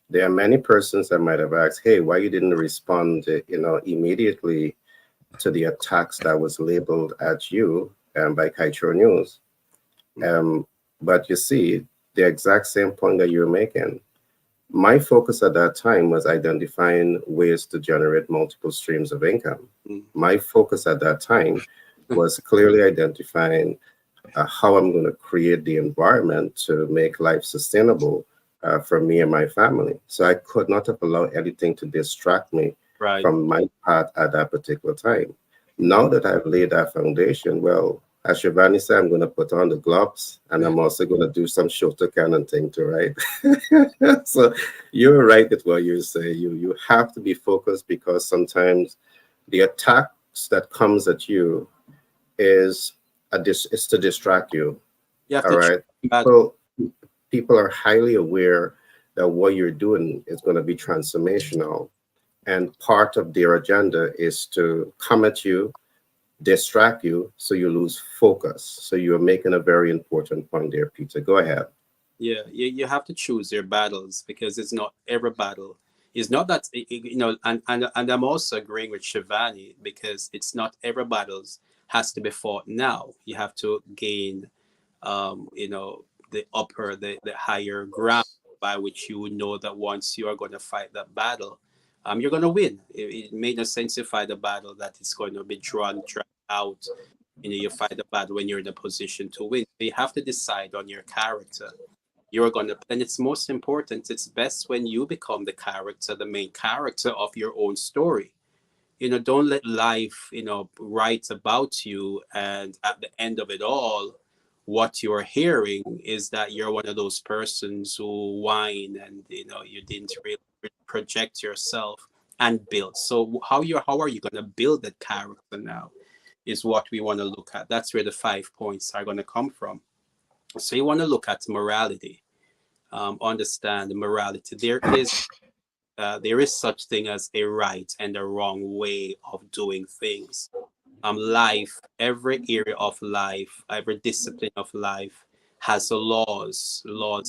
There are many persons that might have asked, "Hey, why you didn't respond, immediately to the attacks that was labeled at you by Kaitro News?" Um, but you see, the exact same point that you're making. My focus at that time was identifying ways to generate multiple streams of income.
mm,
My focus at that time was clearly identifying how I'm going to create the environment to make life sustainable for me and my family. So I could not have allowed anything to distract me
right?
from my path at that particular time. Now that I've laid that foundation, well, as Shivani said, I'm going to put on the gloves and I'm also going to do some shorter cannon thing too, right? So you're right with what you say. You have to be focused because sometimes the attacks that comes at you is is to distract you.
You have
All
to choose
right.
battle.
People are highly aware that what you're doing is going to be transformational. And part of their agenda is to come at you, distract you, so you lose focus. So you're making a very important point there, Peter. Go ahead.
Yeah, you have to choose your battles because it's not every battle. It's not that and I'm also agreeing with Shivani because it's not every battles has to be fought now. You have to gain, the higher ground by which you would know that once you are going to fight that battle, you're going to win. It made no sense to fight a battle that is going to be dragged out. You fight a battle when you're in a position to win. So you have to decide on your character you're going to, and it's most important, it's best when you become the character, the main character of your own story. Don't let life write about you, and at the end of it all, what you're hearing is that you're one of those persons who whine, and you didn't really project yourself and build. So how are you going to build that character now is what we want to look at. That's where the 5 points are going to come from. So you want to look at morality. Understand morality. There is such thing as a right and a wrong way of doing things. Life, every area of life, every discipline of life has laws.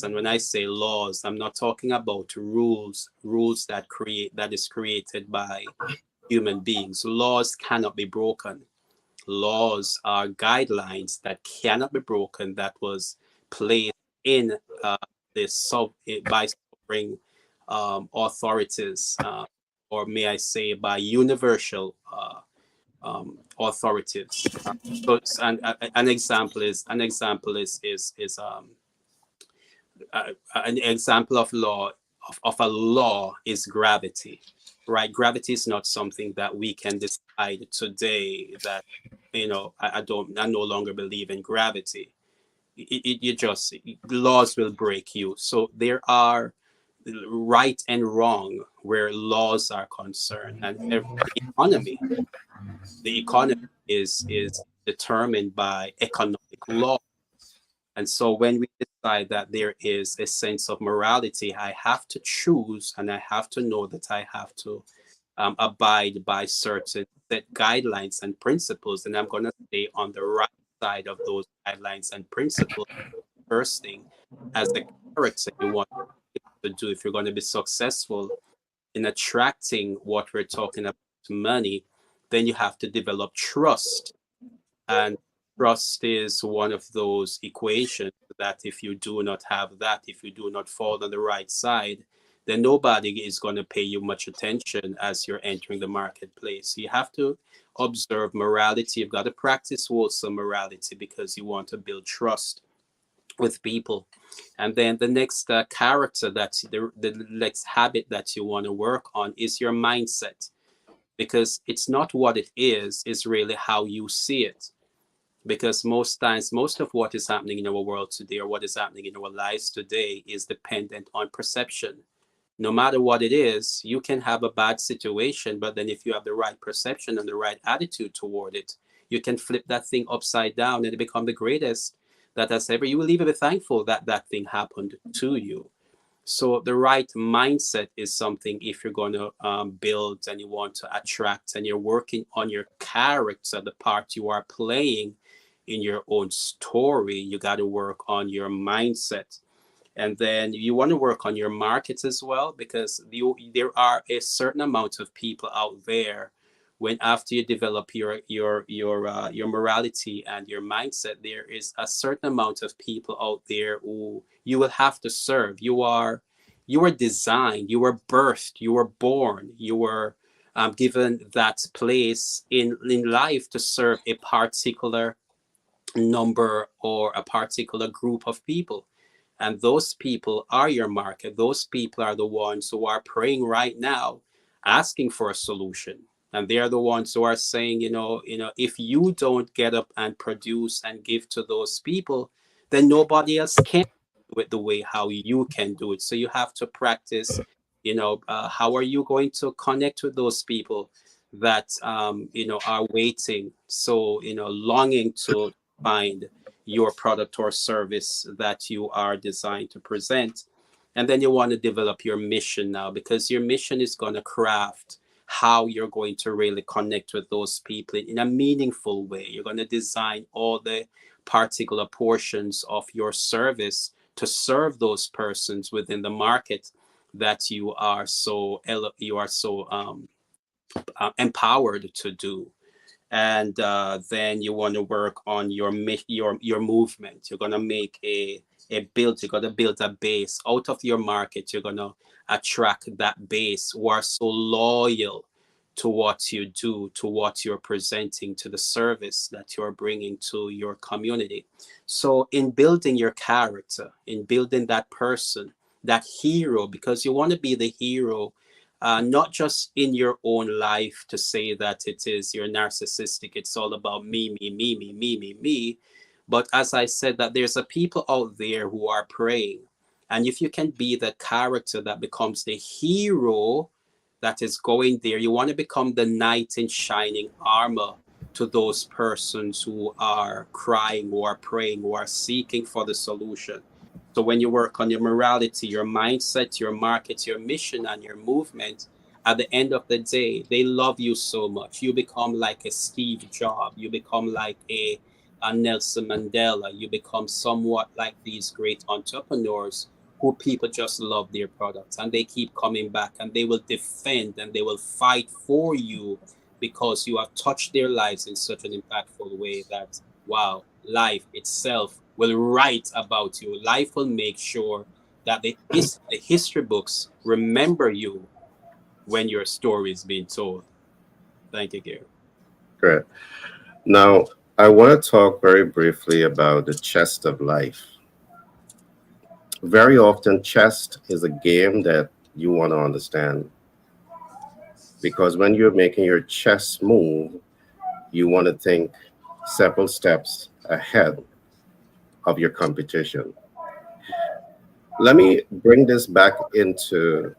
And when I say laws, I'm not talking about rules that is created by human beings. Laws cannot be broken. Laws are guidelines that cannot be broken, that was placed in by sovereign authorities, or may I say by universal authorities. An example of law of a law is gravity, right? Gravity is not something that we can decide today that, I no longer believe in gravity. You just, laws will break you. So there are right and wrong where laws are concerned, and economy, the economy is determined by economic law. And so when we decide that there is a sense of morality, I have to choose and I have to know that I have to abide by certain set guidelines and principles. And I'm going to stay on the right side of those guidelines and principles. First thing, as a character, you want to do if you're going to be successful in attracting what we're talking about, money, then you have to develop trust. And trust is one of those equations that if you do not have that, if you do not fall on the right side, then nobody is going to pay you much attention as you're entering the marketplace. You have to observe morality. You've got to practice wholesome morality because you want to build trust with people. And then the next character, that's the next habit that you want to work on is your mindset, because it's not what it is really how you see it. Because most times, most of what is happening in our world today, or what is happening in our lives today, is dependent on perception. No matter what it is, you can have a bad situation, but then if you have the right perception and the right attitude toward it, you can flip that thing upside down and it become the greatest that has ever. You will even be thankful that that thing happened to you. So the right mindset is something, if you're going to build and you want to attract and you're working on your character, the part you are playing in your own story, you got to work on your mindset. And then you want to work on your markets as well, because there are a certain amount of people out there. When after you develop your morality and your mindset, there is a certain amount of people out there who you will have to serve. You are designed, you were birthed, you were born, you were given that place in life to serve a particular number or a particular group of people. And those people are your market. Those people are the ones who are praying right now, asking for a solution. And they are the ones who are saying, if you don't get up and produce and give to those people, then nobody else can do it the way how you can do it. So you have to practice, how are you going to connect with those people that, are waiting, so, longing to find your product or service that you are designed to present. And then you want to develop your mission now, because your mission is going to craft how you're going to really connect with those people in a meaningful way. You're going to design all the particular portions of your service to serve those persons within the market that you are so empowered to do. And then you want to work on your movement. You're going to make a build. You're going to build a base out of your market. You're going to attract that base who are so loyal to what you do, to what you're presenting, to the service that you're bringing to your community. So in building your character, in building that person, that hero, because you want to be the hero, not just in your own life to say that it is you're narcissistic, it's all about me, me, me, me, me, me, me. But as I said, that there's a people out there who are praying. And if you can be the character that becomes the hero that is going there, you want to become the knight in shining armor to those persons who are crying, who are praying, who are seeking for the solution. So when you work on your morality, your mindset, your market, your mission, and your movement, at the end of the day, they love you so much. You become like a Steve Jobs. You become like a Nelson Mandela. You become somewhat like these great entrepreneurs who people just love their products, and they keep coming back, and they will defend and they will fight for you because you have touched their lives in such an impactful way that, wow, life itself will write about you. Life will make sure that the history books remember you when your story is being told. Thank you, Gary.
Great. Now, I want to talk very briefly about the chest of life. Very often, chess is a game that you want to understand. Because when you're making your chess move, you want to think several steps ahead of your competition. Let me bring this back into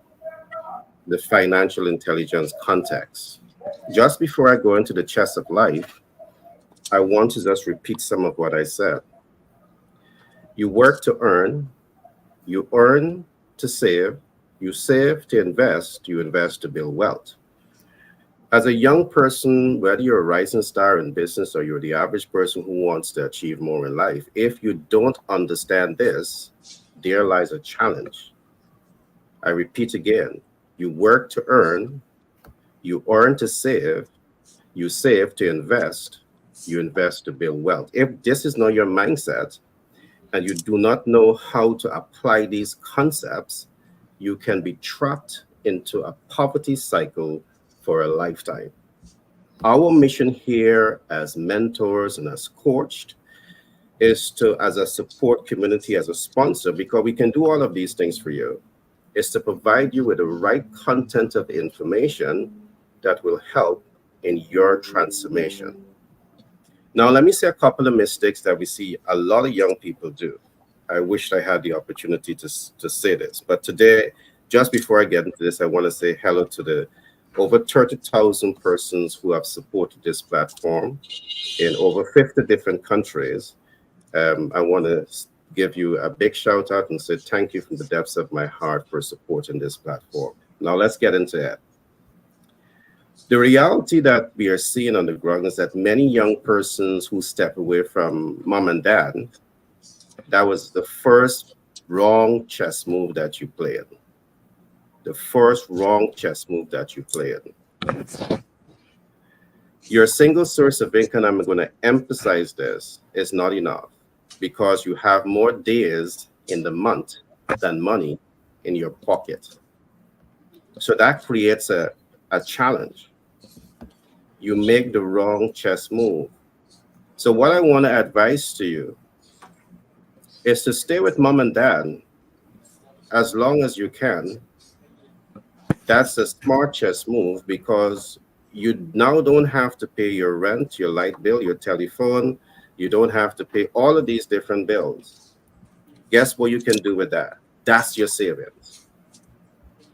the financial intelligence context. Just before I go into the chess of life, I want to just repeat some of what I said. You work to earn, you earn to save, you save to invest, you invest to build wealth. As a young person, whether you're a rising star in business or you're the average person who wants to achieve more in life, if you don't understand this, there lies a challenge. I repeat again, you work to earn, you earn to save, you save to invest, you invest to build wealth. If this is not your mindset and you do not know how to apply these concepts, you can be trapped into a poverty cycle for a lifetime. Our mission here as mentors and as coached is to, as a support community, as a sponsor, because we can do all of these things for you, is to provide you with the right content of information that will help in your transformation. Now, let me say a couple of mistakes that we see a lot of young people do. I wished I had the opportunity to say this, but today, just before I get into this, I want to say hello to the over 30,000 persons who have supported this platform in over 50 different countries. I want to give you a big shout out and say thank you from the depths of my heart for supporting this platform. Now, let's get into it. The reality that we are seeing on the ground is that many young persons who step away from mom and dad, that was the first wrong chess move that you played. The first wrong chess move that you played. Your single source of income, I'm going to emphasize this, is not enough because you have more days in the month than money in your pocket. So that creates a challenge. You make the wrong chess move. So what I want to advise to you is to stay with mom and dad as long as you can. That's a smart chess move because you now don't have to pay your rent, your light bill, your telephone. You don't have to pay all of these different bills. Guess what you can do with that? That's your savings.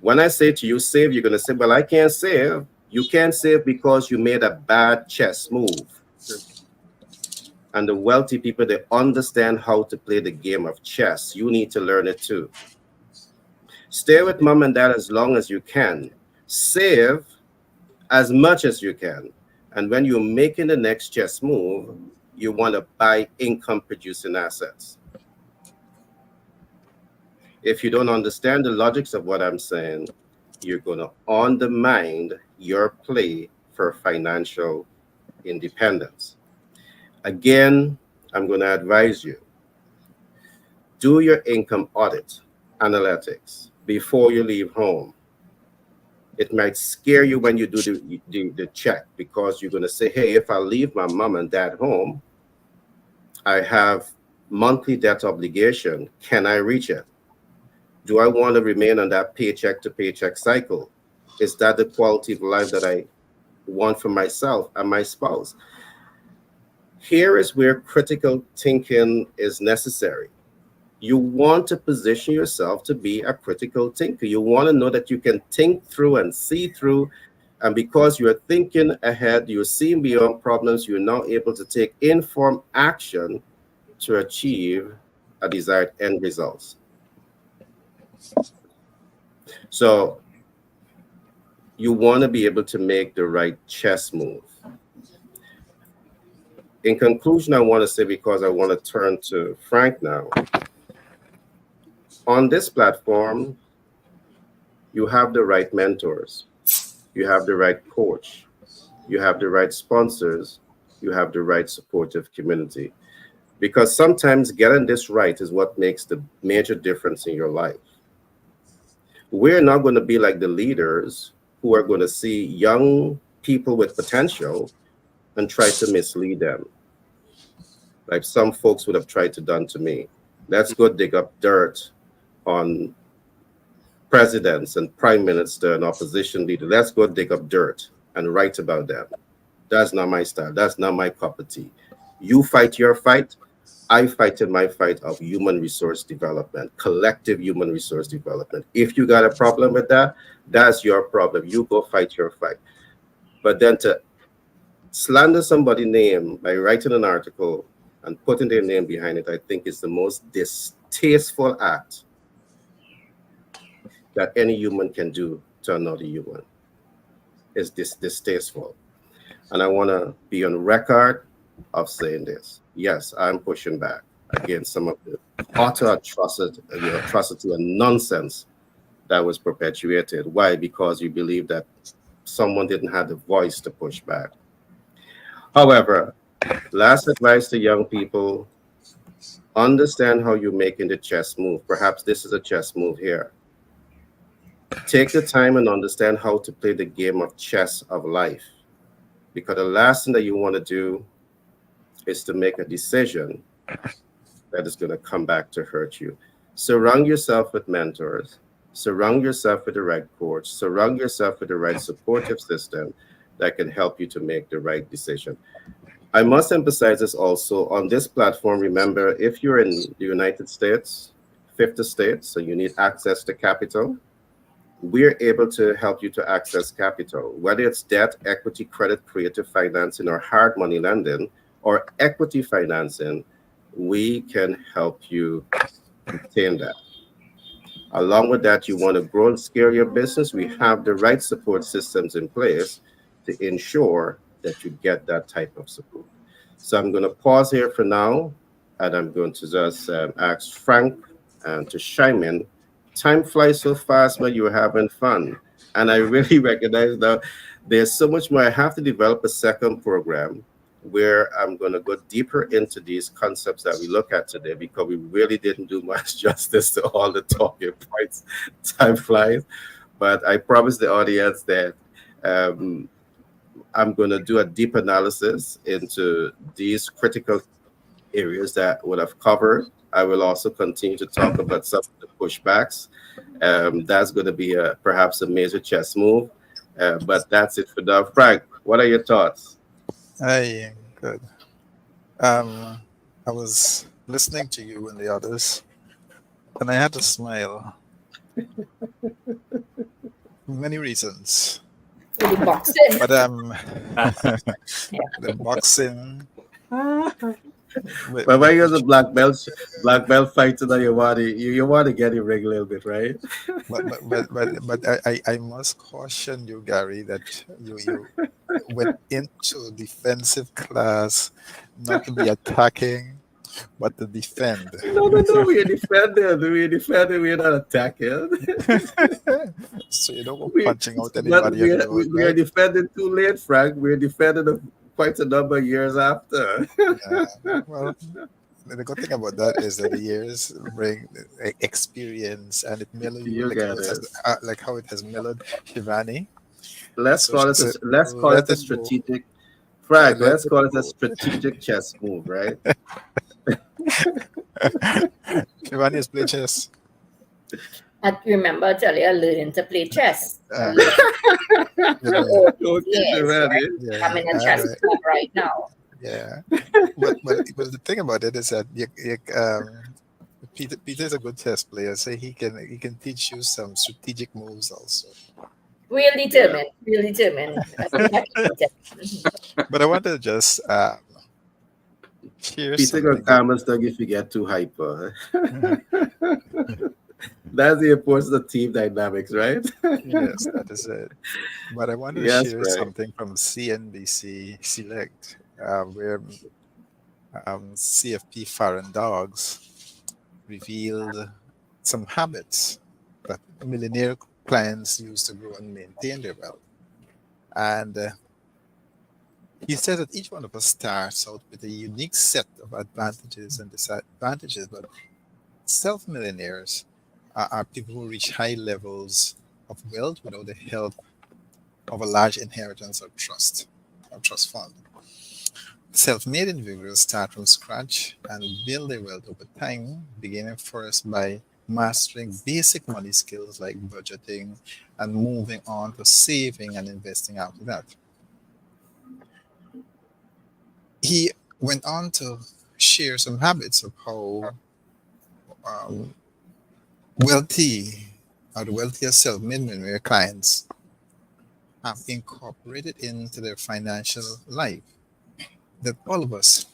When I say to you, save, you're going to say, well, I can't save. You can't save because you made a bad chess move. And the wealthy people, they understand how to play the game of chess. You need to learn it too. Stay with mom and dad as long as you can. Save as much as you can. And when you're making the next chess move, you want to buy income producing assets. If you don't understand the logics of what I'm saying, you're going to undermine your play for financial independence. Again, I'm going to advise you, do your income audit analytics before you leave home. It might scare you when you do the check because you're going to say, hey, if I leave my mom and dad home, I have monthly debt obligation. Can I reach it? Do I want to remain on that paycheck to paycheck cycle? Is that the quality of life that I want for myself and my spouse? Here is where critical thinking is necessary. You want to position yourself to be a critical thinker. You want to know that you can think through and see through. And because you're thinking ahead, you're seeing beyond problems, you're now able to take informed action to achieve a desired end result. So you want to be able to make the right chess move. In conclusion, I want to say, because I want to turn to Frank now, on this platform, you have the right mentors, you have the right coach, you have the right sponsors, you have the right supportive community. Because sometimes getting this right is what makes the major difference in your life. We're not going to be like the leaders who are going to see young people with potential and try to mislead them, like some folks would have tried to done to me. Let's go dig up dirt on presidents and prime minister and opposition leader. Let's go dig up dirt and write about them. That's not my style. That's not my cup of tea. You fight your fight. I fight in my fight of human resource development, collective human resource development. If you got a problem with that, that's your problem. You go fight your fight. But then to slander somebody's name by writing an article and putting their name behind it, I think is the most distasteful act that any human can do to another human. Is this distasteful? And I want to be on record of saying this. Yes, I'm pushing back against some of the utter atrocity and nonsense that was perpetuated. Why? Because you believe that someone didn't have the voice to push back. However, last advice to young people, understand how you're making the chess move. Perhaps this is a chess move here. Take the time and understand how to play the game of chess of life. Because the last thing that you want to do is to make a decision that is going to come back to hurt you. Surround yourself with mentors, surround yourself with the right coach, surround yourself with the right supportive system that can help you to make the right decision. I must emphasize this also on this platform. Remember, if you're in the United States, 50 states, so you need access to capital, we're able to help you to access capital, whether it's debt, equity, credit, creative financing, or hard money lending, or equity financing. We can help you obtain that. Along with that, you want to grow and scale your business. We have the right support systems in place to ensure that you get that type of support. So I'm going to pause here for now, and I'm going to just ask Frank to chime in. Time flies so fast when you're having fun. And I really recognize that there's so much more. I have to develop a second program where I'm going to go deeper into these concepts that we look at today because we really didn't do much justice to all the talking points. Time flies. But I promise the audience that I'm going to do a deep analysis into these critical areas that would have covered. I will also continue to talk about some of the pushbacks. That's going to be perhaps a major chess move. But that's it for now. Frank, what are your thoughts?
Hey, good. Um, I was listening to you and the others, and I had to smile for many reasons.
For the boxing.
But
Yeah.
the boxing.
But when you're the black belt fighter, that you want to get it rig a little bit, right?
but I must caution you, Gary, that you went into defensive class not to be attacking, but to defend.
No, we're defending. We're defending. We're not attacking.
So you don't go
We,
punching out
but
anybody you know,
we are
right?
defending too late, Frank. We're defending quite a number of years after.
Yeah. Well, the good thing about that is that the years bring experience, and it mellow you
You got it.
like how it has mellowed Shivani.
Let's
So she
call it
said,
let's call
"Let
it a
it go,
strategic, Frank.
let
Let's
it
call it a
go."
strategic chess move, right?
Shivani has played chess.
I remember earlier learning to play chess.
Uh, you
The
know,
old
Okay,
years, right?
Giovanni.
yeah,
I'm in a
all
chess
right,
club right now.
yeah. But the thing about it is that Peter is a good chess player, so he can teach you some strategic moves also.
Real
Yeah.
determined. Real determined. I think I can beat it.
But I want to just share
Peter gonna
something that.
calm us down if you get too hyper.
Mhm.
That's the importance of team dynamics, right?
Yes, that is it. But I wanted to
Yes,
share
right.
something from CNBC Select, where CFP Foreign Dogs revealed some habits that millionaire clients use to grow and maintain their wealth. And he said that each one of us starts out with a unique set of advantages and disadvantages, but self millionaires are people who reach high levels of wealth without the help of a large inheritance or trust fund. Self made individuals start from scratch and build their wealth over time, beginning first by mastering basic money skills like budgeting and moving on to saving and investing after that. He went on to share some habits of how um, wealthy or the wealthiest self-made millionaire clients have incorporated into their financial life that all of us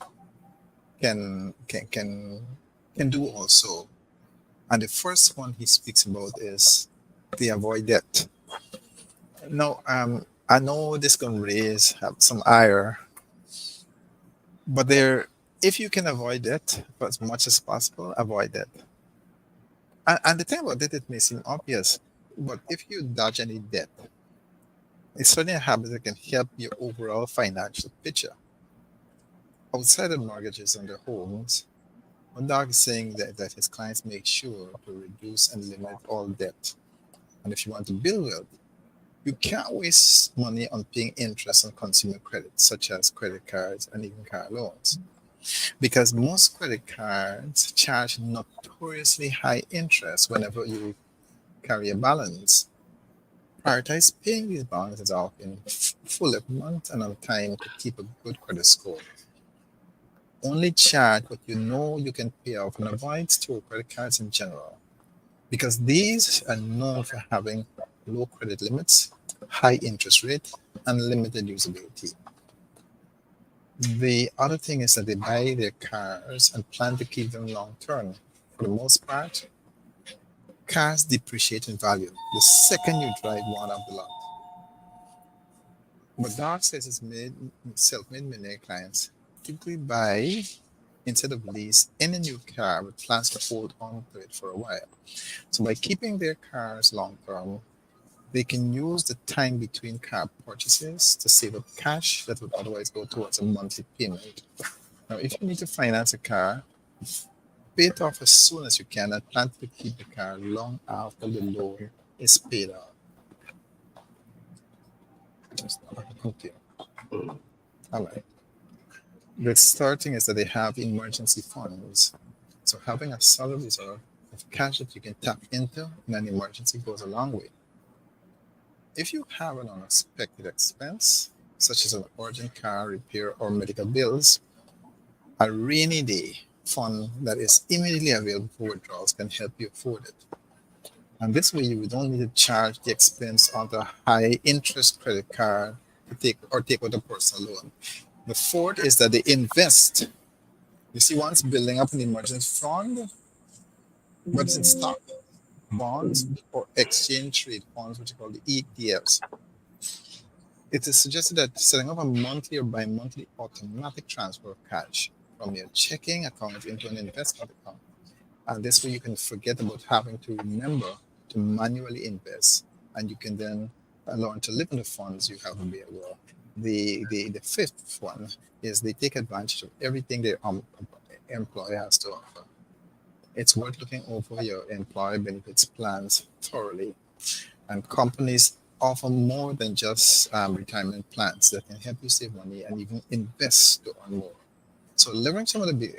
can can can can do also. And the first one he speaks about is the avoid debt. Now, I know this can raise have some ire, but there, if you can avoid it for as much as possible, avoid it. And the thing about it, it may seem obvious, but if you dodge any debt, it's certainly a habit that can help your overall financial picture. Outside of mortgages on their homes, Mondag is saying that his clients make sure to reduce and limit all debt. And if you want to build wealth, you can't waste money on paying interest on consumer credit, such as credit cards and even car loans, because most credit cards charge notoriously high interest whenever you carry a balance. Prioritize paying these balances off in full every month and on time to keep a good credit score. Only charge what you know you can pay off and avoid store credit cards in general, because these are known for having low credit limits, high interest rate, and limited usability. The other thing is that they buy their cars and plan to keep them long term. For the most part, cars depreciate in value the second you drive one off the lot. But Dark says his self-made millionaire clients typically buy instead of lease any new car with plans to hold on to it for a while. So by keeping their cars long term, they can use the time between car purchases to save up cash that would otherwise go towards a monthly payment. Now, if you need to finance a car, pay it off as soon as you can and plan to keep the car long after the loan is paid off. Just continue.
Mm.
All right. The third thing is that they have emergency funds. So having a solid reserve of cash that you can tap into in an emergency goes a long way. If you have an unexpected expense, such as an urgent car repair or medical bills, a rainy day fund that is immediately available for withdrawals can help you afford it. And this way, you don't need to charge the expense on a high interest credit card to take out a personal loan. The fourth is that they invest. You see, once building up an emergency fund, but it's in stock, bonds, or exchange rate funds, which are called the ETFs. It is suggested that setting up a monthly or bi-monthly automatic transfer of cash from your checking account into an investment account. And this way you can forget about having to remember to manually invest, and you can then learn to live in the funds you have available. The fifth one is they take advantage of everything their employer has to offer. It's worth looking over your employer benefits plans thoroughly, and companies offer more than just retirement plans that can help you save money and even invest to earn more. So leveraging some of the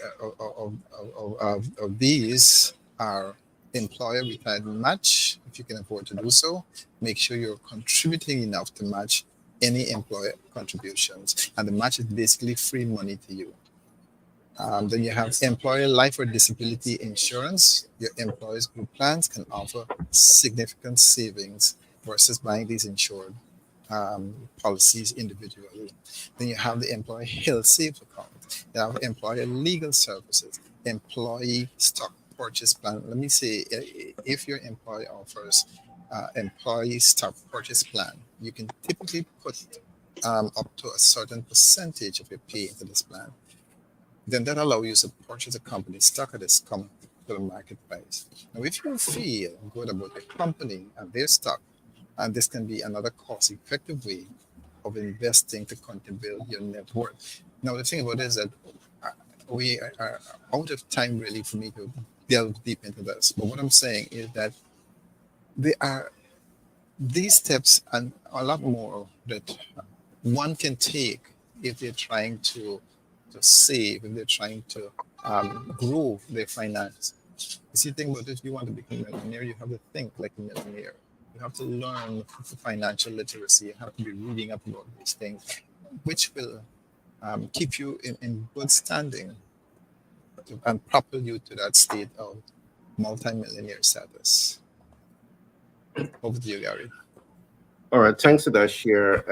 of these are employer retirement match, if you can afford to do so. Make sure you're contributing enough to match any employer contributions, and the match is basically free money to you. Then you have employer life or disability insurance. Your employer's group plans can offer significant savings versus buying these insured policies individually. Then you have the employee health safe account. You have employer legal services, employee stock purchase plan. Let me say, if your employer offers employee stock purchase plan, you can typically put up to a certain percentage of your pay into this plan. Then that allows you to purchase a company stock at its come to the market price. Now, if you feel good about the company and their stock, and this can be another cost-effective way of investing to contribute your net worth. Now, the thing about it is that we are out of time really for me to delve deep into this. But what I'm saying is that there are these steps and a lot more that one can take if they're trying to save, if they're trying to grow their finance. You see, think about it, if you want to become a millionaire, you have to think like a millionaire. You have to learn financial literacy. You have to be reading up about these things, which will keep you in good standing and propel you to that state of multimillionaire status. Over to you, Gary.
All right, thanks for that share,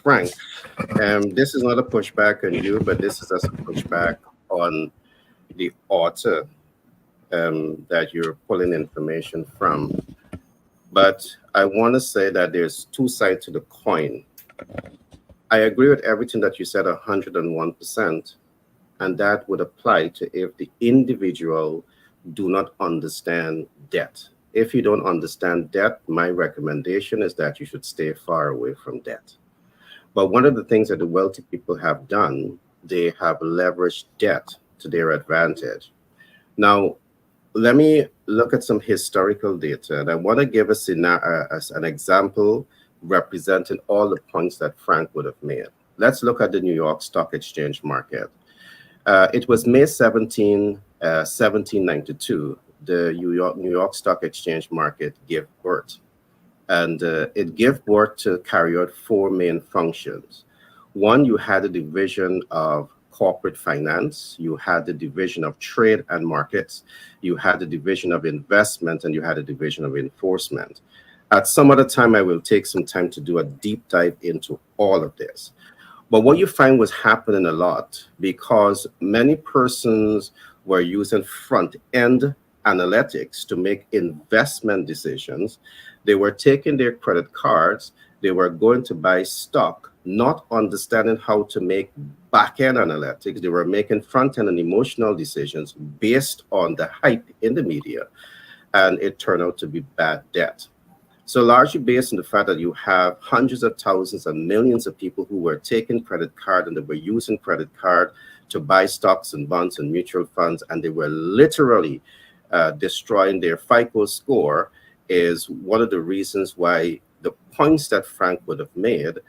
Frank. This is not a pushback on you, but this is just a pushback on the author that you're pulling information from. But I want to say that there's two sides to the coin. I agree with everything that you said 101%, and that would apply to if the individual do not understand debt. If you don't understand debt, my recommendation is that you should stay far away from debt. But one of the things that the wealthy people have done, they have leveraged debt to their advantage. Now, let me look at some historical data, and I want to give us an example representing all the points that Frank would have made. Let's look at the New York Stock Exchange market. It was May 17, 1792, the New York Stock Exchange market gave birth. And it gave birth to carry out four main functions. One, you had a division of corporate finance, you had the division of trade and markets, you had the division of investment, and you had a division of enforcement. At some other time, I will take some time to do a deep dive into all of this. But what you find was happening a lot because many persons were using front-end analytics to make investment decisions. They were taking their credit cards, they were going to buy stock, not understanding how to make back-end analytics. They were making front-end and emotional decisions based on the hype in the media, and it turned out to be bad debt. So largely based on the fact that you have hundreds of thousands and millions of people who were taking credit card and they were using credit card to buy stocks and bonds and mutual funds, and they were literally destroying their FICO score, is one of the reasons why the points that Frank would have made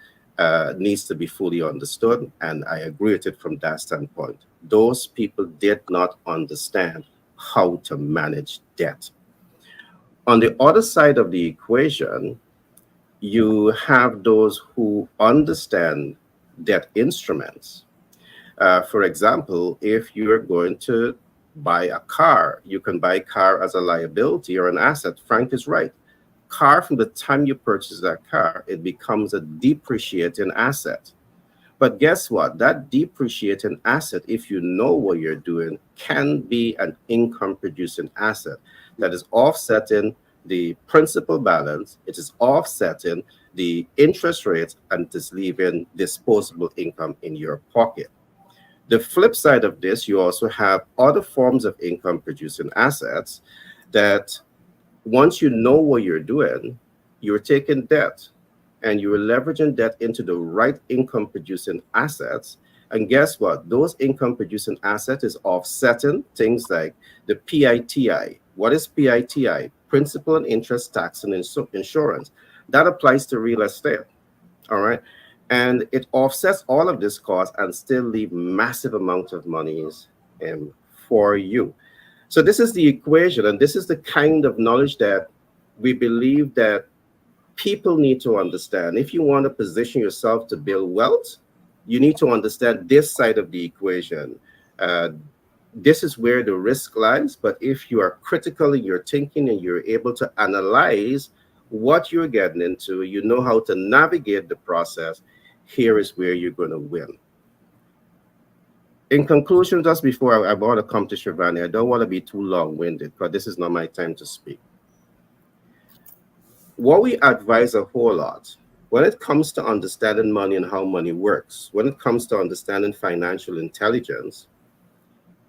needs to be fully understood, and I agree with it from that standpoint. Those people did not understand how to manage debt. On the other side of the equation, you have those who understand debt instruments. For example, if you're going to buy a car, you can buy a car as a liability or an asset. Frank is right. Car, from the time you purchase that car, it becomes a depreciating asset. But guess what? That depreciating asset, if you know what you're doing, can be an income producing asset that is offsetting the principal balance, it is offsetting the interest rates, and it is leaving disposable income in your pocket. The flip side of this, you also have other forms of income producing assets that once you know what you're doing, you're taking debt and you're leveraging debt into the right income producing assets. And guess what? Those income producing assets is offsetting things like the PITI. What is PITI? Principal and interest, tax, and insurance. That applies to real estate. All right. And it offsets all of this cost and still leave massive amounts of monies for you. So this is the equation, and this is the kind of knowledge that we believe that people need to understand. If you want to position yourself to build wealth, you need to understand this side of the equation. This is where the risk lies, but if you are critical in your thinking and you're able to analyze what you're getting into, you know how to navigate the process, here is where you're going to win. In conclusion, just before I want to come to Shivani, I don't want to be too long-winded, but this is not my time to speak. What we advise a whole lot, when it comes to understanding money and how money works, when it comes to understanding financial intelligence,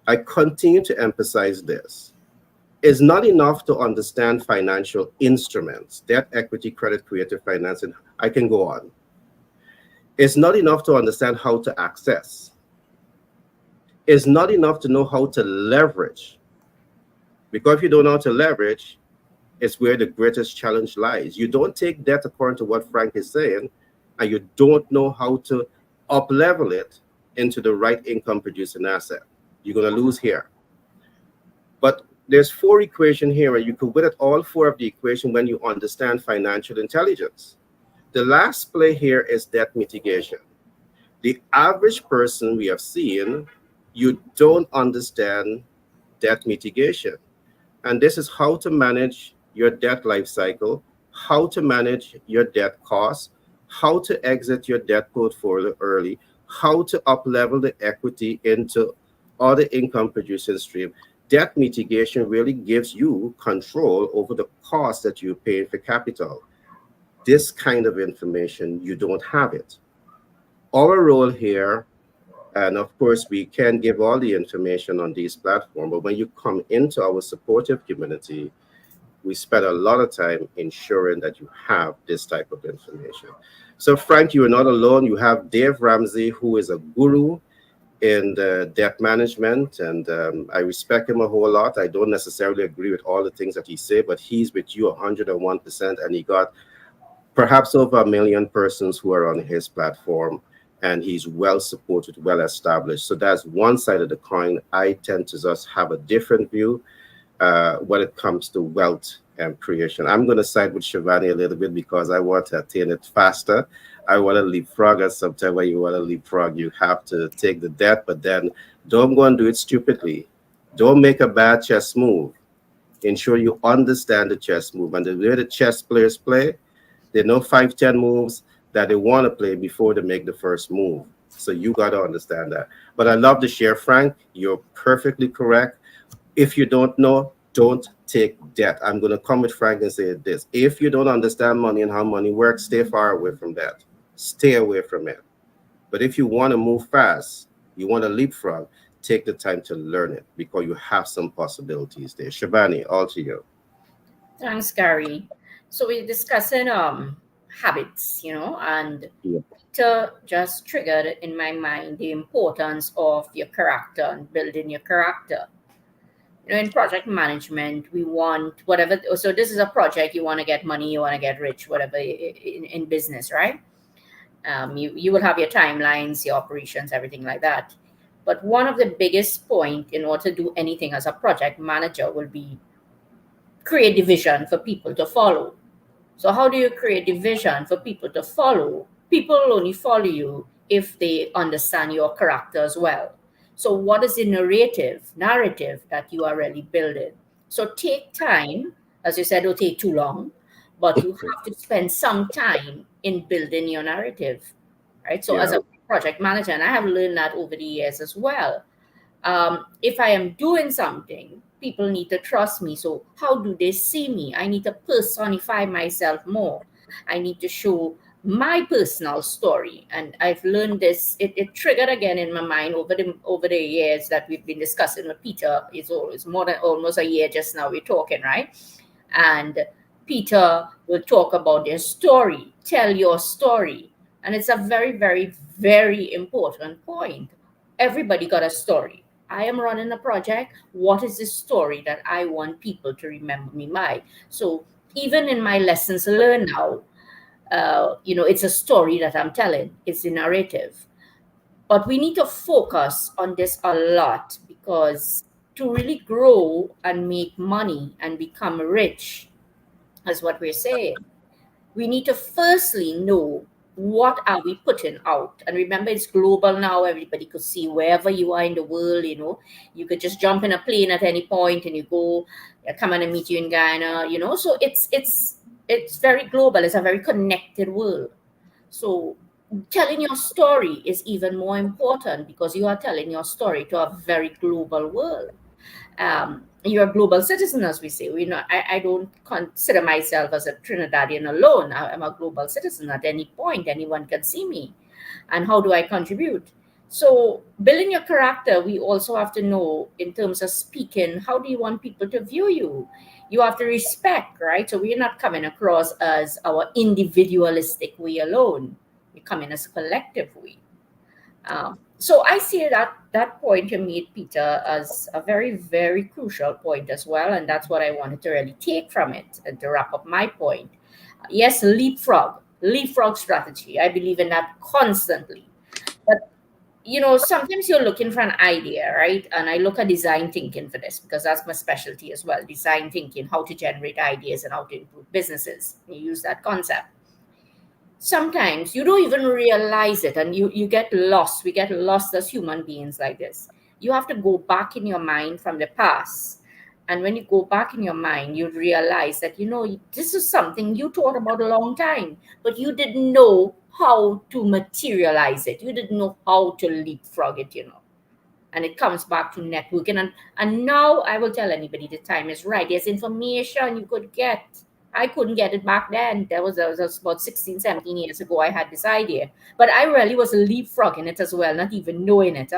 I continue to emphasize this. It's not enough to understand financial instruments, debt, equity, credit, creative financing. I can go on. It's not enough to understand how to access. It's not enough to know how to leverage. Because if you don't know how to leverage, it's where the greatest challenge lies. You don't take debt according to what Frank is saying, and you don't know how to up-level it into the right income producing asset. You're going to lose here. But There's four equation here, and you could win at all four of the equation when you understand financial intelligence. The last play here is debt mitigation. The average person we have seen, you don't understand debt mitigation. And this is how to manage your debt life cycle, how to manage your debt costs, how to exit your debt portfolio early, how to up level the equity into other income producing stream. Debt mitigation really gives you control over the cost that you pay for capital. This kind of information, you don't have it. Our role here, and of course, we can give all the information on these platforms, but when you come into our supportive community, we spend a lot of time ensuring that you have this type of information. So, Frank, you are not alone. You have Dave Ramsey, who is a guru in the debt management, and I respect him a whole lot. I don't necessarily agree with all the things that he said, but he's with you 101%, and he got perhaps over 1 million persons who are on his platform, and he's well supported, well established. So that's one side of the coin. I tend to just have a different view when it comes to wealth and creation. I'm going to side with Shivani a little bit because I want to attain it faster. I want to leapfrog, and sometimes when you want to leapfrog, you have to take the debt, but then don't go and do it stupidly. Don't make a bad chess move. Ensure you understand the chess move. And the way the chess players play, they know 5, 10 moves that they want to play before they make the first move. So you got to understand that. But I love to share, Frank. You're perfectly correct. If you don't know, don't take debt. I'm going to come with Frank and say this. If you don't understand money and how money works, stay far away from that. Stay away from it. But if you want to move fast, you want to leapfrog, take the time to learn it because you have some possibilities there. Shabani, all to you.
Thanks, Gary. So we're discussing habits, and
Yep.
Peter just triggered in my mind the importance of your character and building your character. In project management, we want whatever. So this is a project, you want to get money, you want to get rich, whatever in business, right? You will have your timelines, your operations, everything like that. But one of the biggest point in order to do anything as a project manager will be create division for people to follow. So how do you create division for people to follow? People will only follow you if they understand your character as well. So what is the narrative that you are really building? So take time, as you said, it'll take too long, but you have to spend some time in building your narrative, right? So as
Yeah.
a project manager, and I have learned that over the years as well, if I am doing something, people need to trust me. So, how do they see me? I need to personify myself more. I need to show my personal story. And I've learned this, it triggered again in my mind over the years that we've been discussing with Peter. It's more than almost a year just now we're talking, right? And Peter will talk about their story, tell your story. And it's a very, very, very important point. Everybody got a story. I am running a project. What is the story that I want people to remember me by? So even in my lessons learned now, it's a story that I'm telling. It's a narrative. But we need to focus on this a lot because to really grow and make money and become rich, as what we're saying, we need to firstly know what are we putting out. And remember, it's global now. Everybody could see wherever you are in the world. You could just jump in a plane at any point and you go, come and meet you in Guyana. So it's very global. It's a very connected world. So telling your story is even more important because you are telling your story to a very global world. You're a global citizen, as we say. I don't consider myself as a Trinidadian alone. I'm a global citizen. At any point, anyone can see me. And how do I contribute? So, building your character, we also have to know in terms of speaking, how do you want people to view you? You have to respect, right? So, we're not coming across as our individualistic way alone, we're coming as a collective way. So I see that point you made, Peter, as a very, very crucial point as well, and that's what I wanted to really take from it and to wrap up my point. Yes, leapfrog strategy. I believe in that constantly. But sometimes you're looking for an idea, right? And I look at design thinking for this because that's my specialty as well. Design thinking, how to generate ideas and how to improve businesses. You use that concept. Sometimes you don't even realize it and you get lost. We get lost as human beings like this. You have to go back in your mind from the past. And when you go back in your mind, you realize that, this is something you thought about a long time, but you didn't know how to materialize it. You didn't know how to leapfrog it. And it comes back to networking. And now I will tell anybody the time is right. There's information you could get. I couldn't get it back then. That was about 16, 17 years ago. I had this idea. But I really was leapfrogging it as well, not even knowing it,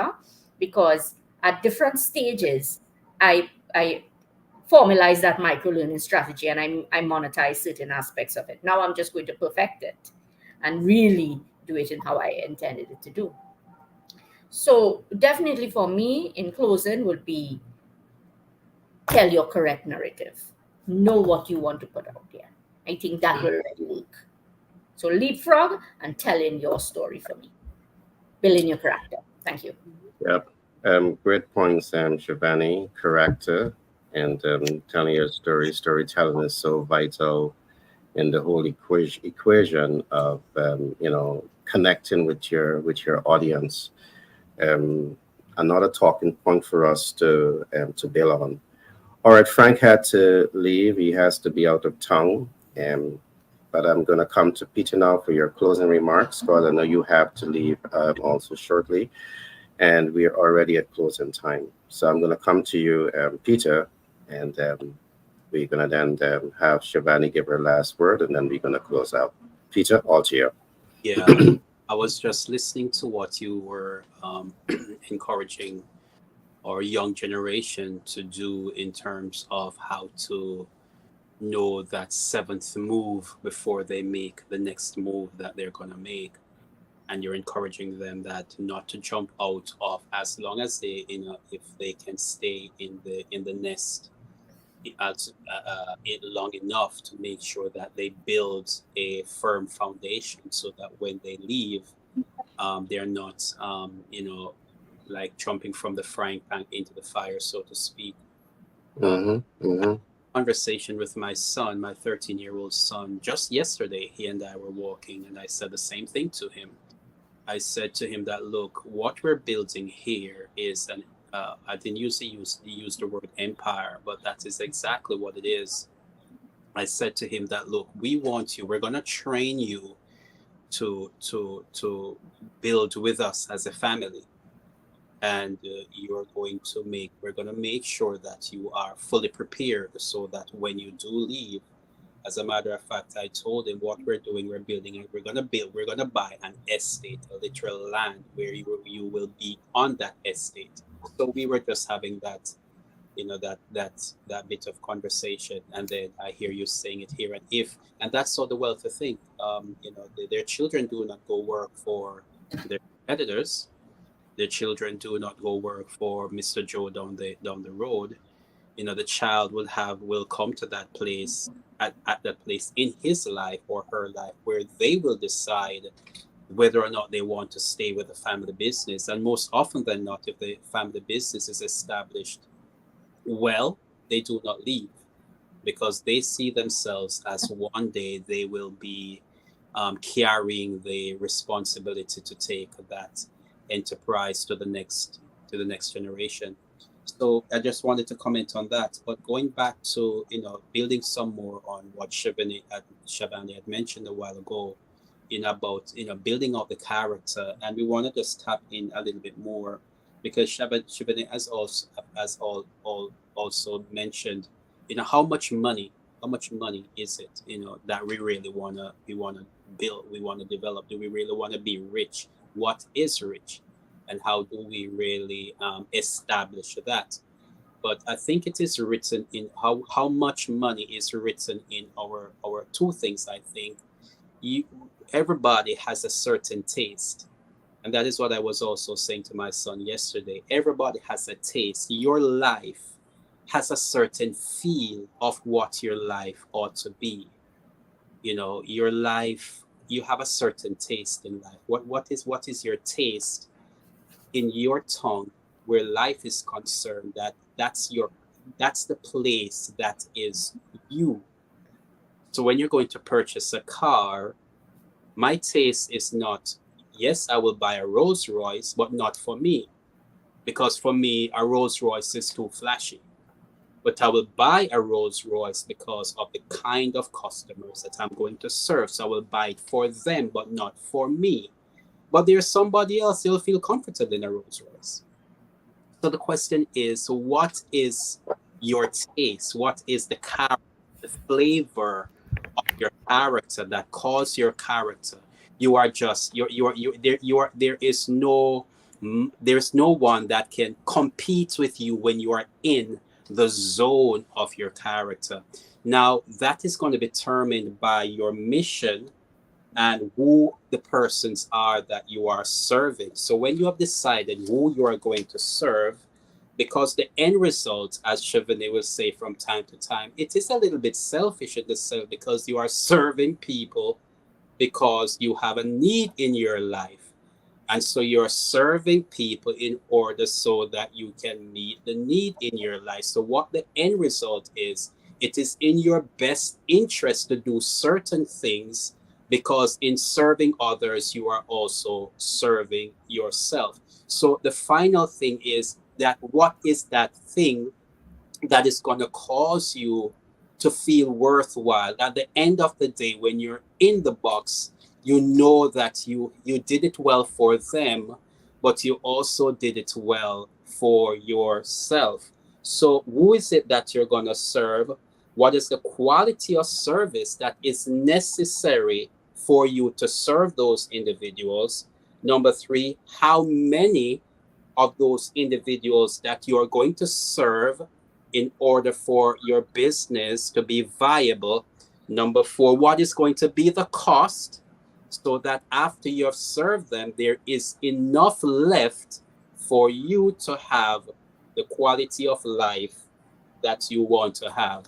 because at different stages, I formalized that micro learning strategy and I monetized certain aspects of it. Now I'm just going to perfect it and really do it in how I intended it to do. So definitely for me, in closing, would be tell your correct narrative. Know what you want to put out there. I think that will really work. So leapfrog and telling your story for me. Building your character. Thank you.
Yep. Great points, Shivani. Character and telling your story. Storytelling is so vital in the whole equation of connecting with your audience. Um, Another talking point for us to build on. All right, Frank had to leave. He has to be out of town. Um, but I'm going to come to Peter now for your closing remarks, because I know you have to leave also shortly, and we are already at closing time. So I'm going to come to you, Peter, and we're going to then have Shivani give her last word, and then we're going to close out. Peter, all to you.
Yeah, I was just listening to what you were encouraging our young generation to do in terms of how to know that seventh move before they make the next move that they're going to make. And you're encouraging them that not to jump out of, as long as they, if they can stay in the nest as it long enough, to make sure that they build a firm foundation so that when they leave, they're not like jumping from the frying pan into the fire, so to speak. uh,
Mm-hmm. Mm-hmm.
Conversation with my son, my 13-year-old son, just yesterday. He and I were walking, and I said the same thing to him. I said to him that, look, what we're building here is an I didn't use the word empire, but that is exactly what it is. I said to him that, look, we're going to train you to build with us as a family, and we're going to make sure that you are fully prepared, so that when you do leave, as a matter of fact, I told him what we're doing. We're going to buy an estate, a literal land where you will be on that estate. So we were just having that, that bit of conversation, and then I hear you saying it here. And that's so the wealthy thing. Their children do not go work for their competitors. Their children do not go work for Mr. Joe down the road. The child will come to that place, at that place in his life or her life, where they will decide whether or not they want to stay with the family business. And most often than not, if the family business is established well, they do not leave, because they see themselves as one day they will be carrying the responsibility to take that enterprise to the next generation. So I just wanted to comment on that. But going back to building some more on what Shabani had mentioned a while ago, about building out the character, and we want to just tap in a little bit more, because Shabani has also mentioned, how much money is it, that we wanna build, we wanna develop. Do we really want to be rich? What is rich, and how do we really establish that? But I think it is written in how much money is written in our two things. I think you everybody has a certain taste, and that is what I was also saying to my son yesterday. Everybody has a taste. Your life has a certain feel of what your life ought to be. Your life, you have a certain taste in life. What is your taste in your tongue where life is concerned, that's the place that is you. So when you're going to purchase a car, my taste is not, yes, I will buy a Rolls Royce, but not for me. Because for me, a Rolls Royce is too flashy. But I will buy a Rolls Royce because of the kind of customers that I'm going to serve. So I will buy it for them, but not for me. But there's somebody else who'll feel comfortable in a Rolls Royce. So the question is, what is your taste? What is the character, the flavor of your character that calls your character? You are just there is no there's no one that can compete with you when you are in the zone of your character. Now that is going to be determined by your mission and who the persons are that you are serving. So when you have decided who you are going to serve, because the end result, as Chevrolet will say from time to time, it is a little bit selfish in the sense because you are serving people because you have a need in your life. And so you're serving people in order so that you can meet the need in your life. So what the end result is, it is in your best interest to do certain things because in serving others, you are also serving yourself. So the final thing is that what is that thing that is going to cause you to feel worthwhile at the end of the day when you're in the box, you know that you did it well for them, but you also did it well for yourself. So who is it that you're going to serve? What is the quality of service that is necessary for you to serve those individuals? Number three, how many of those individuals that you are going to serve in order for your business to be viable? Number four, what is going to be the cost so that after you have served them, there is enough left for you to have the quality of life that you want to have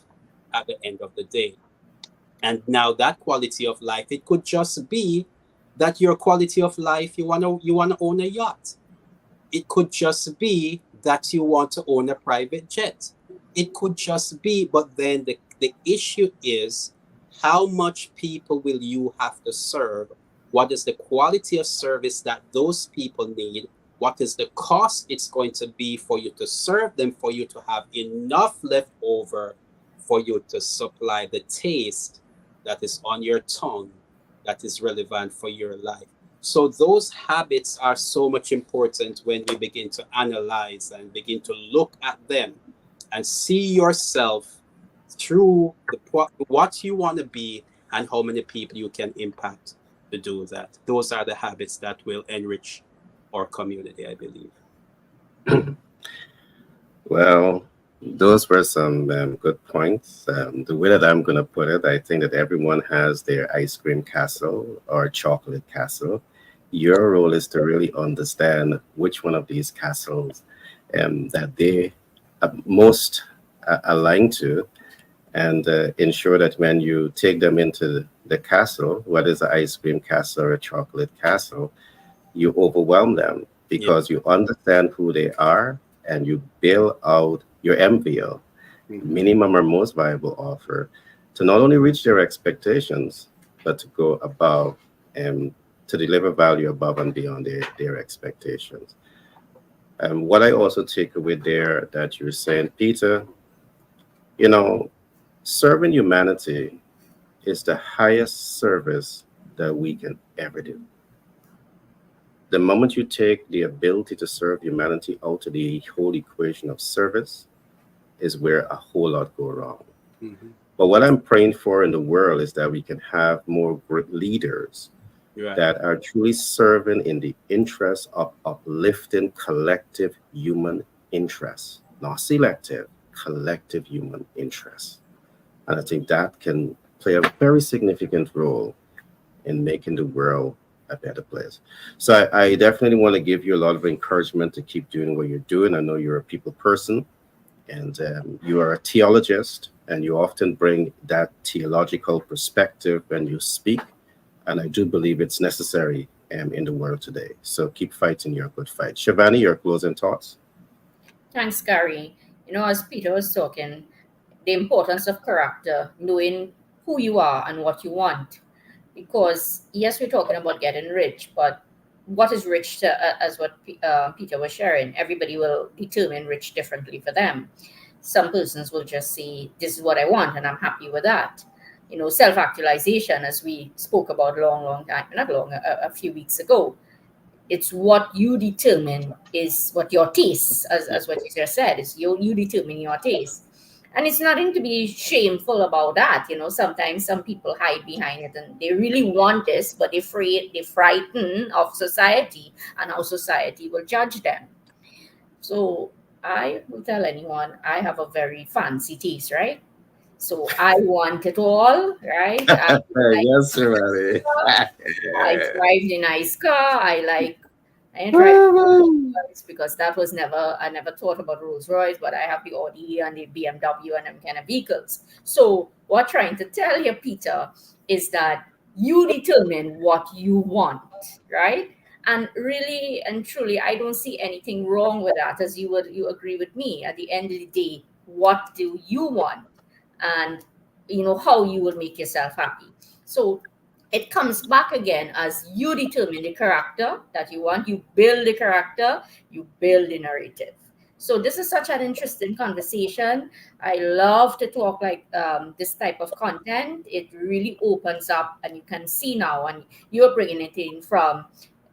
at the end of the day. And now that quality of life, it could just be that your quality of life, you want to own a yacht. It could just be that you want to own a private jet. It could just be, but then the issue is how much people will you have to serve? What is the quality of service that those people need? What is the cost it's going to be for you to serve them, for you to have enough left over for you to supply the taste that is on your tongue that is relevant for your life? So those habits are so much important when you begin to analyze and begin to look at them and see yourself through what you want to be and how many people you can impact to do that. Those are the habits that will enrich our community, I believe.
Well, those were some good points. The way that I'm going to put it, I think that everyone has their ice cream castle or chocolate castle. Your role is to really understand which one of these castles that they are most aligned to, and ensure that when you take them into the castle, whether it's an ice cream castle or a chocolate castle, you overwhelm them
Yeah.
because you understand who they are and you build out your MVO,
Mhm.
minimum or most viable offer, to not only reach their expectations, but to go above and to deliver value above and beyond their expectations. And what I also take away there that you're saying, Peter, you know, serving humanity is the highest service that we can ever do. The moment you take the ability to serve humanity out of the whole equation of service is where a whole lot go wrong.
Mhm.
But what I'm praying for in the world is that we can have more great leaders
Right.
that are truly serving in the interest of uplifting collective human interests, not selective, collective human interests. And I think that can play a very significant role in making the world a better place. So I definitely want to give you a lot of encouragement to keep doing what you're doing. I know you're a people person and you are a theologist, and you often bring that theological perspective when you speak. And I do believe it's necessary in the world today. So keep fighting your good fight. Shivani, your closing thoughts?
Thanks, Gary. As Peter was talking, the importance of character, knowing who you are and what you want. Because, yes, we're talking about getting rich, but what is rich, as what Peter was sharing? Everybody will determine rich differently for them. Some persons will just say, this is what I want, and I'm happy with that. Self actualization, as we spoke about long time, not long, a few weeks ago, it's what you determine is what your taste, as what you just said, is you determine your taste. And it's nothing to be shameful about that. Sometimes some people hide behind it and they really want this, but they're frightened of society and how society will judge them. So I will tell anyone I have a very fancy taste, right? So I want it all, right?
Yes, Shivani.
I drive the nice car. I drive Royce because that was never, I never thought about Rolls Royce, but I have the Audi and the BMW and them kind of vehicles. So what I'm trying to tell you, Peter, is that you determine what you want, right? And really and truly, I don't see anything wrong with that, as you agree with me. At the end of the day, what do you want? And how you will make yourself happy. So it comes back again as you determine the character that you want. You build the character, you build the narrative. So this is such an interesting conversation. I love to talk like this type of content. It really opens up, and you can see now, and you're bringing it in from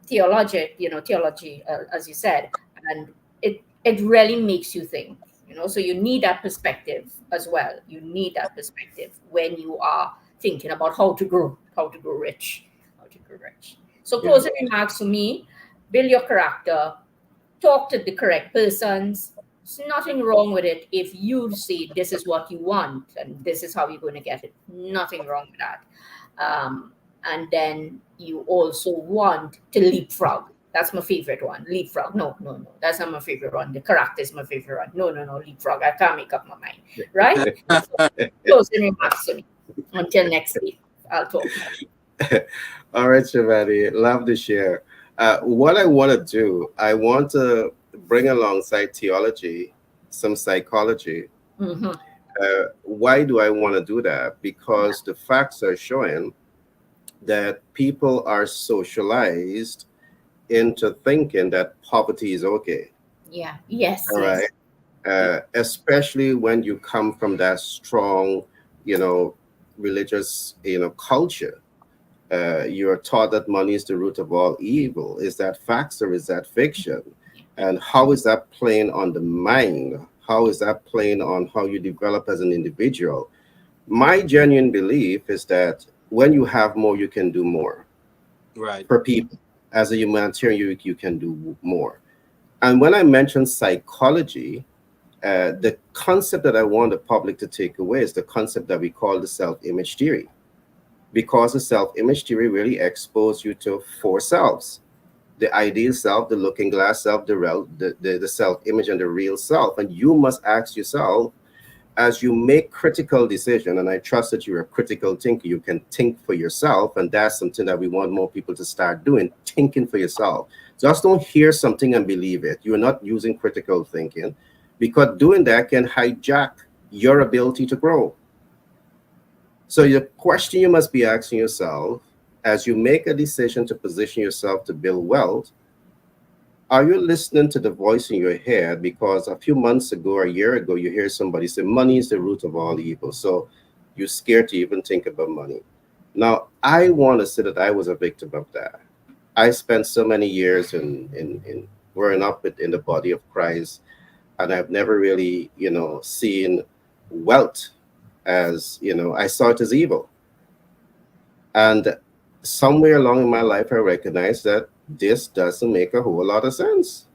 theology, as you said, and it really makes you think. So you need that perspective as well. You need that perspective when you are thinking about how to grow rich, how to grow rich. So
Yeah.
closing remarks for me: build your character, talk to the correct persons. There's nothing wrong with it if you say this is what you want and this is how you're going to get it. Nothing wrong with that. And then you also want to leapfrog. That's my favorite one. Leapfrog. No, no, no. That's not my favorite one. The character is my favorite one. No, no, no. Leapfrog. I can't make up my mind. Right? So, closing remarks to me. Until next week, I'll talk more.
All right, Shivani, love to share. What I want to do, I want to bring alongside theology some psychology.
Mhm.
Why do I want to do that?
Yeah.
Because the facts are showing that people are socialized into thinking that poverty is okay.
Yeah. Yes.
All
Yes.
right. Especially when you come from that strong, you know, religious, culture. You're taught that money is the root of all evil. Is that facts or is that fiction? And how is that playing on the mind? How is that playing on how you develop as an individual? My genuine belief is that when you have more, you can do more
Right.
for people. As a humanitarian, you can do more. And when I mention psychology, the concept that I want the public to take away is the concept that we call the self-image theory, because the self-image theory really exposes you to four selves: the ideal self, the looking glass self, the self-image, and the real self. And you must ask yourself, as you make critical decision, and I trust that you're a critical thinker, you can think for yourself, and that's something that we want more people to start doing, thinking for yourself. Just don't hear something and believe it. You're not using critical thinking, because doing that can hijack your ability to grow. So the question you must be asking yourself as you make a decision to position yourself to build wealth: are you listening to the voice in your head? Because a few months ago or a year ago, you hear somebody say money is the root of all evil. So you're scared to even think about money. Now, I want to say that I was a victim of that. I spent so many years in growing up in the body of Christ, and I've never really, seen wealth as, I saw it as evil. And somewhere along in my life, I recognized that this doesn't make a whole lot of sense.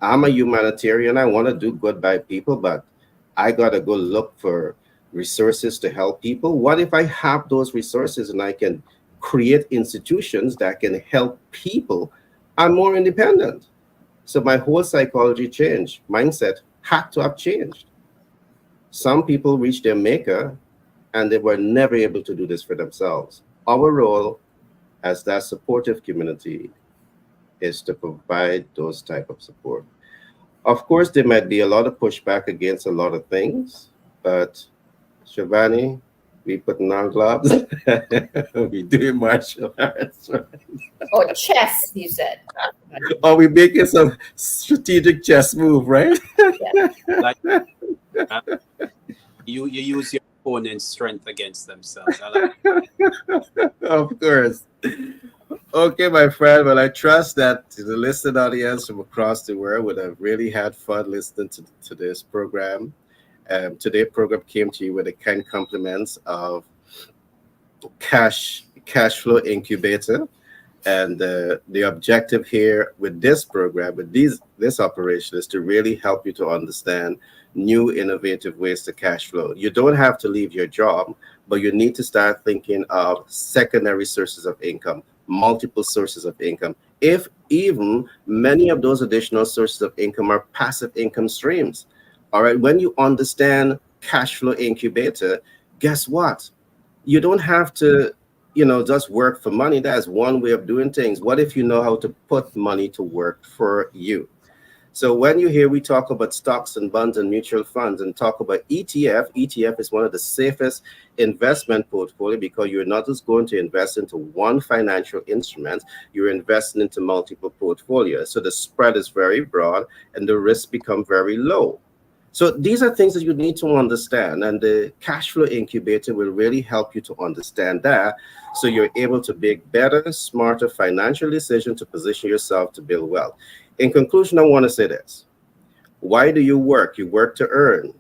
I'm a humanitarian. I want to do good by people, but I got to go look for resources to help people. What if I have those resources and I can create institutions that can help people? I'm more independent. So my whole psychology changed. Mindset had to have changed. Some people reach their maker and they were never able to do this for themselves. Our role as that supportive community is to provide those type of support. Of course, there might be a lot of pushback against a lot of things, but Shivani, we putting on gloves. We doing martial arts, right?
Or chess, you said.
Or we making some strategic chess move, right?
Yeah.
Like uh, you use your opponent's strength against themselves. I like.
Of course. Okay, my friend. Well, I trust that the listening audience from across the world would have really had fun listening to this program. Today's program came to you with the kind compliments of cash flow incubator, and the objective here with this program, with this operation, is to really help you to understand new innovative ways to cash flow. You don't have to leave your job, but you need to start thinking of secondary sources of income, multiple sources of income. If even many of those additional sources of income are passive income streams. All right, when you understand cash flow incubator, guess what? You don't have to, just work for money. That's one way of doing things. What if you know how to put money to work for you? So when you hear we talk about stocks and bonds and mutual funds and talk about ETF is one of the safest investment portfolio, because you're not just going to invest into one financial instrument, you're investing into multiple portfolios. So the spread is very broad and the risk become very low. So these are things that you need to understand, and the cash flow incubator will really help you to understand that, so you're able to make better, smarter financial decisions to position yourself to build wealth. In conclusion, I want to say this: why do you work? You work to earn.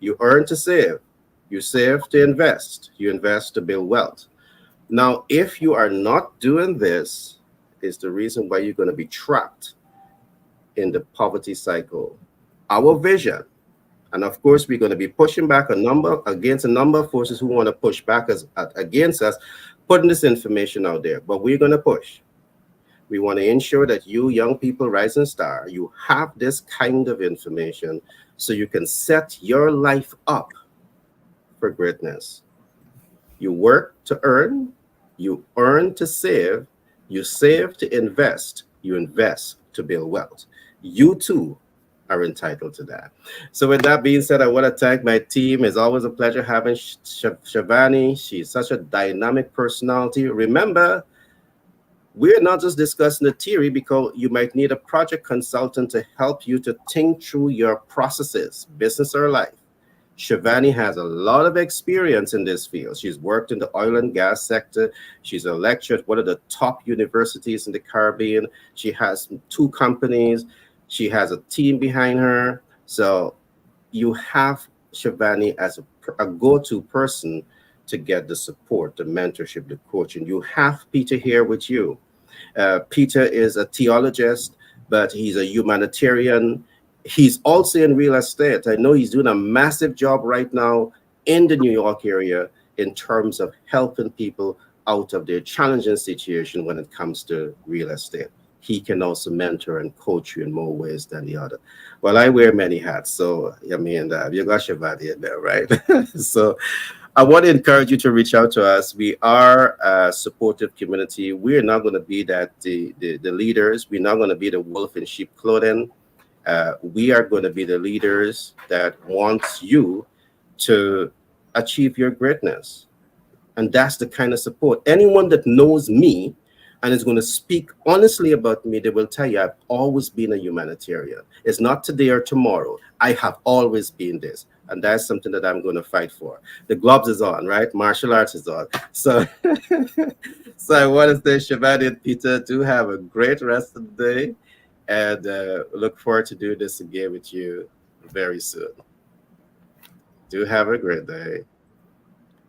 You earn to save. You save to invest. You invest to build wealth. Now, if you are not doing this, is the reason why you're going to be trapped in the poverty cycle. Our vision. And of course, we're going to be pushing back against a number of forces who want to push back against us, putting this information out there. But we're going to push. We want to ensure that you young people, rising star, you have this kind of information so you can set your life up for greatness. You work to earn, you earn to save, you save to invest, you invest to build wealth. You too are entitled to that. So, with that being said, I want to thank my team. It's always a pleasure having Shavani. She's such a dynamic personality. Remember, we're not just discussing the theory, because you might need a project consultant to help you to think through your processes, business or life. Shivani has a lot of experience in this field. She's worked in the oil and gas sector. She's a lecturer at one of the top universities in the Caribbean. She has two companies. She has a team behind her. So you have Shivani as a go-to person to get the support, the mentorship, the coaching. You have Peter here with you. Peter is a theologist, but he's a humanitarian. He's also in real estate. I know he's doing a massive job right now in the New York area in terms of helping people out of their challenging situation when it comes to real estate. He can also mentor and coach you in more ways than the other. Well, I wear many hats, so I mean, you got Shavani in there, right? So I want to encourage you to reach out to us. We are a supportive community. We are not going to be the leaders. We're not going to be the wolf in sheep clothing. We are going to be the leaders that wants you to achieve your greatness. And that's the kind of support. Anyone that knows me and is going to speak honestly about me, they will tell you I've always been a humanitarian. It's not today or tomorrow. I have always been this. And that's something that I'm going to fight for. The gloves is on, right? Martial arts is on. So, so I want to say, Shabbat and Peter, do have a great rest of the day. And look forward to doing this again with you very soon. Do have a great day.